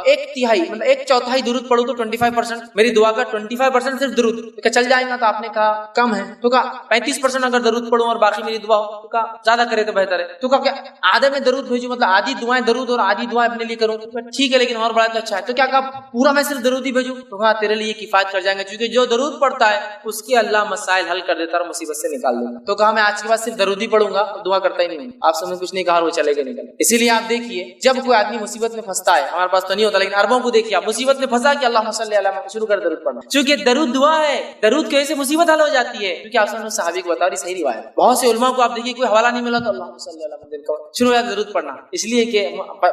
ایک تہائی مطلب ایک چوتھائی درود پڑھوں تو 25% میری دعا کا 25% صرف درود، کہ چل جائے گا؟ تو آپ نے کہا کم ہے، تو کہا 35% اگر درود پڑھوں اور باقی میری دعا ہو، تو کہا زیادہ کرے تو بہتر ہے، تو کہا کہ آدھے میں درود بھیجوں، مطلب آدھی دعائیں درود اور آدھی دعائیں اپنے لیے کروں، ٹھیک ہے لیکن اور بڑا تو اچھا ہے، تو کیا کہا پورا میں صرف درود ہی بھیجوں؟ تو کہا تیرے لیے کفایت کر جائیں گے، کیونکہ جو درود پڑھتا ہے اس کے اللہ مسائل حل کر دیتا ہے اور مصیبت سے نکال دیتا ہے۔ تو کہا میں آج کے بعد صرف درود ہی پڑھوں گا، دعا کرتا ہی نہیں ہوں۔ آپ سب نے کچھ نہیں کہا، وہ چلے گئے نکل۔ اسی لیے آپ دیکھیے جب کوئی آدمی مصیبت میں پھنستا ہے، ہمارے پاس تو نہیں ہوتا لیکن عربوں کو دیکھیے، آپ مصیبت میں پھنسا کہ اللہم صلی علی محمد شروع کر درود پڑھنا، چونکہ درود دعا ہے، درود کی وجہ سے مصیبت حل ہو جاتی ہے، کیونکہ آپ نے صحابی کو بتا رہی صحیح روایت ہے۔ بہت سے علماء کو آپ دیکھیے کوئی حوالہ نہیں ملا تو اللہم صلی علی محمد شروع ہو درود پڑھنا، اس لیے کہ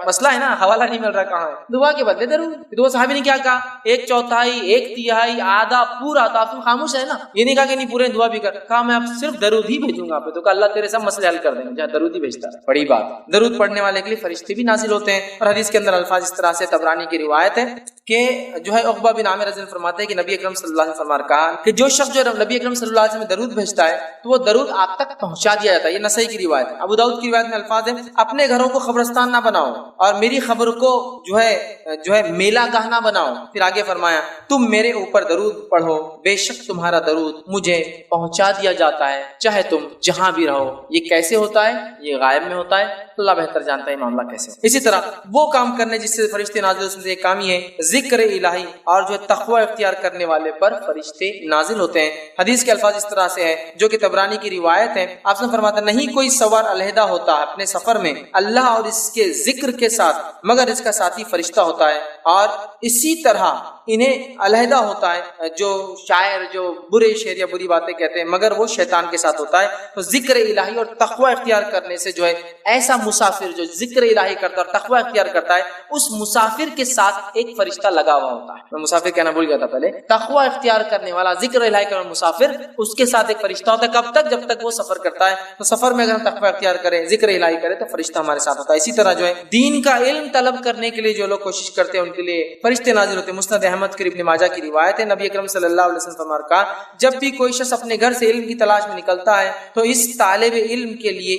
مسئلہ ہے نا، حوالہ نہیں مل رہا کہاں ہے، دعا کے بدلے درود۔ تو وہ صحابی نے کیا کہا، ایک چوتھائی، ایک تہائی، آدھا، پورا، تو آپ خاموش ہے نا، یہ نہیں کہا کہ نہیں پورے دعا بھی کر، کہا میں اب صرف درود ہی بھیجوں گا، تو کہا اللہ تیرے سب مسئلے حل کر دیں گے، جہاں درود ہی بھیجتا ہے، بڑی بات۔ درود پڑھنے والے کے لیے فرشتے بھی نازل ہوتے ہیں، اور حدیث کے اندر الفاظ اس طرح سے، طبرانی کی روایت ہے کہ جو ہے عقبہ بن عامر رضی اللہ عنہ فرماتے ہیں کہ نبی اکرم صلی اللہ علیہ وسلم نے کہا کہ جو شخص جو نبی اکرم صلی اللہ علیہ وسلم درود بھیجتا ہے تو وہ درود آپ تک پہنچا دیا جاتا ہے. یہ نسائی کی روایت ہے. ابو داؤد کی روایت میں الفاظ ہیں اپنے گھروں کو قبرستان نہ بناؤ اور میری خبر کو جو ہے میلہ گاہ نہ بناؤ. پھر آگے فرمایا تم میرے اوپر درود پڑھو بے شک تمہارا درود مجھے پہنچا دیا جاتا ہے چاہے تم جہاں بھی رہو. یہ کیسے ہوتا ہے؟ یہ غائب میں ہوتا ہے. اللہ بہتر جانتا ہے معاملہ کیسے. اسی طرح وہ کام کرنے جس سے فرشتے نازل ہوتے ہیں، ایک کام یہ ہے ذکر الہی اور جو تقوی اختیار کرنے والے پر فرشتے نازل ہوتے ہیں. حدیث کے الفاظ اس طرح سے ہے جو کہ طبرانی کی روایت ہے. آپ سے فرماتا نہیں کوئی سوار علیحدہ ہوتا اپنے سفر میں اللہ اور اس کے ذکر کے ساتھ مگر اس کا ساتھی فرشتہ ہوتا ہے، اور اسی طرح انہیں علیحدہ ہوتا ہے جو شاعر جو برے شعر یا بری باتیں کہتے ہیں مگر وہ شیطان کے ساتھ ہوتا ہے. تو ذکر الہی اور تقوی اختیار کرنے سے جو ہے ایسا مسافر جو ذکر الہی کرتا ہے اور تقوی اختیار کرتا ہے اس مسافر کے ساتھ ایک فرشتہ لگا ہوا ہوتا ہے. میں مسافر کہنا بھول گیا تھا پہلے. تقوی اختیار کرنے والا ذکر الہی کرنے والا مسافر اس کے ساتھ ایک فرشتہ ہوتا ہے. کب تک؟ جب تک وہ سفر کرتا ہے. تو سفر میں اگر ہم تقوی اختیار کریں ذکر الہی کریں تو فرشتہ ہمارے ساتھ ہوتا ہے. اسی طرح جو ہے دین کا علم طلب کرنے کے لیے جو لوگ کوشش کرتے ہیں ان کے لیے فرشتے نازل ہوتے ہیں. مسند احمد کی ابن ماجہ کی روایت ہے نبی اکرم صلی اللہ علیہ وسلم فرمایا کہا جب بھی کوئی شخص اپنے گھر سے علم کی تلاش میں نکلتا ہے تو اس طالب علم کے لیے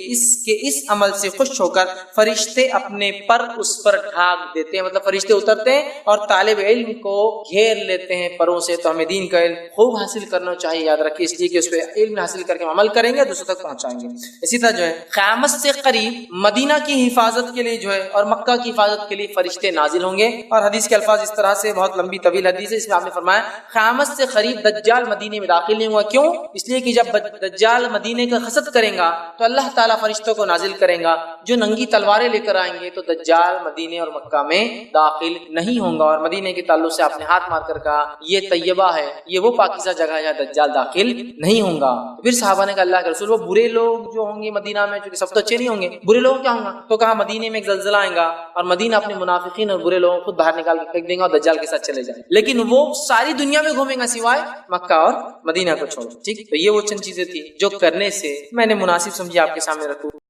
اس عمل سے خوش ہو کر فرشتے اپنے پر اس پر ڈھانپ دیتے ہیں. مطلب فرشتے اترتے ہیں اور طالب علم کو گھیر لیتے ہیں پروں سے. تو ہمیں دین کا علم خوب حاصل کرنا چاہیے. یاد رکھیے اس لیے کہ اس پہ علم حاصل کر کے عمل کریں گے دوسروں تک پہنچائیں گے. اسی طرح جو ہے قیامت سے قریب مدینہ کی حفاظت کے لیے جو ہے اور مکہ کی حفاظت کے لیے فرشتے نازل ہوں گے. اور حدیث کے الفاظ اس طرح سے بہت لمبی طویل حدیث ہے. اس میں آپ نے فرمایا قیامت سے قریب دجال مدینے میں داخل نہیں ہوا. کیوں؟ اس لیے کہ جب دجال مدینے کا حسد کریں گا تو اللہ تعالیٰ فرشتوں کو نازل کریں گا جو ننگی تلواریں لے کر آئیں گے. تو دجال مدینے اور مکہ میں داخل نہیں ہوں گا. اور مدینے کے تعلق سے آپ نے ہاتھ مار کر کہا یہ طیبہ ہے، یہ وہ پاکیزہ جگہ ہے جہاں دجال داخل نہیں ہوں گا. پھر صحابہ نے کہا اللہ کے رسول وہ برے لوگ جو ہوں گے مدینہ میں چونکہ سب تو اچھے نہیں ہوں گے، برے لوگ کیا ہوں گا؟ تو کہا مدینے میں ایک زلزلہ آئے گا اور مدینہ اپنے منافقین اور برے لوگوں کو خود باہر نکال کے پھینک دیں گا اور دجال کے ساتھ چلے جائیں. لیکن وہ ساری دنیا میں گھومیں گا سوائے مکہ اور مدینہ کو چھوڑ. ٹھیک، تو یہ وہ چند چیزیں تھی جو کرنے سے میں نے مناسب سمجھی آپ کے سامنے رکھوں.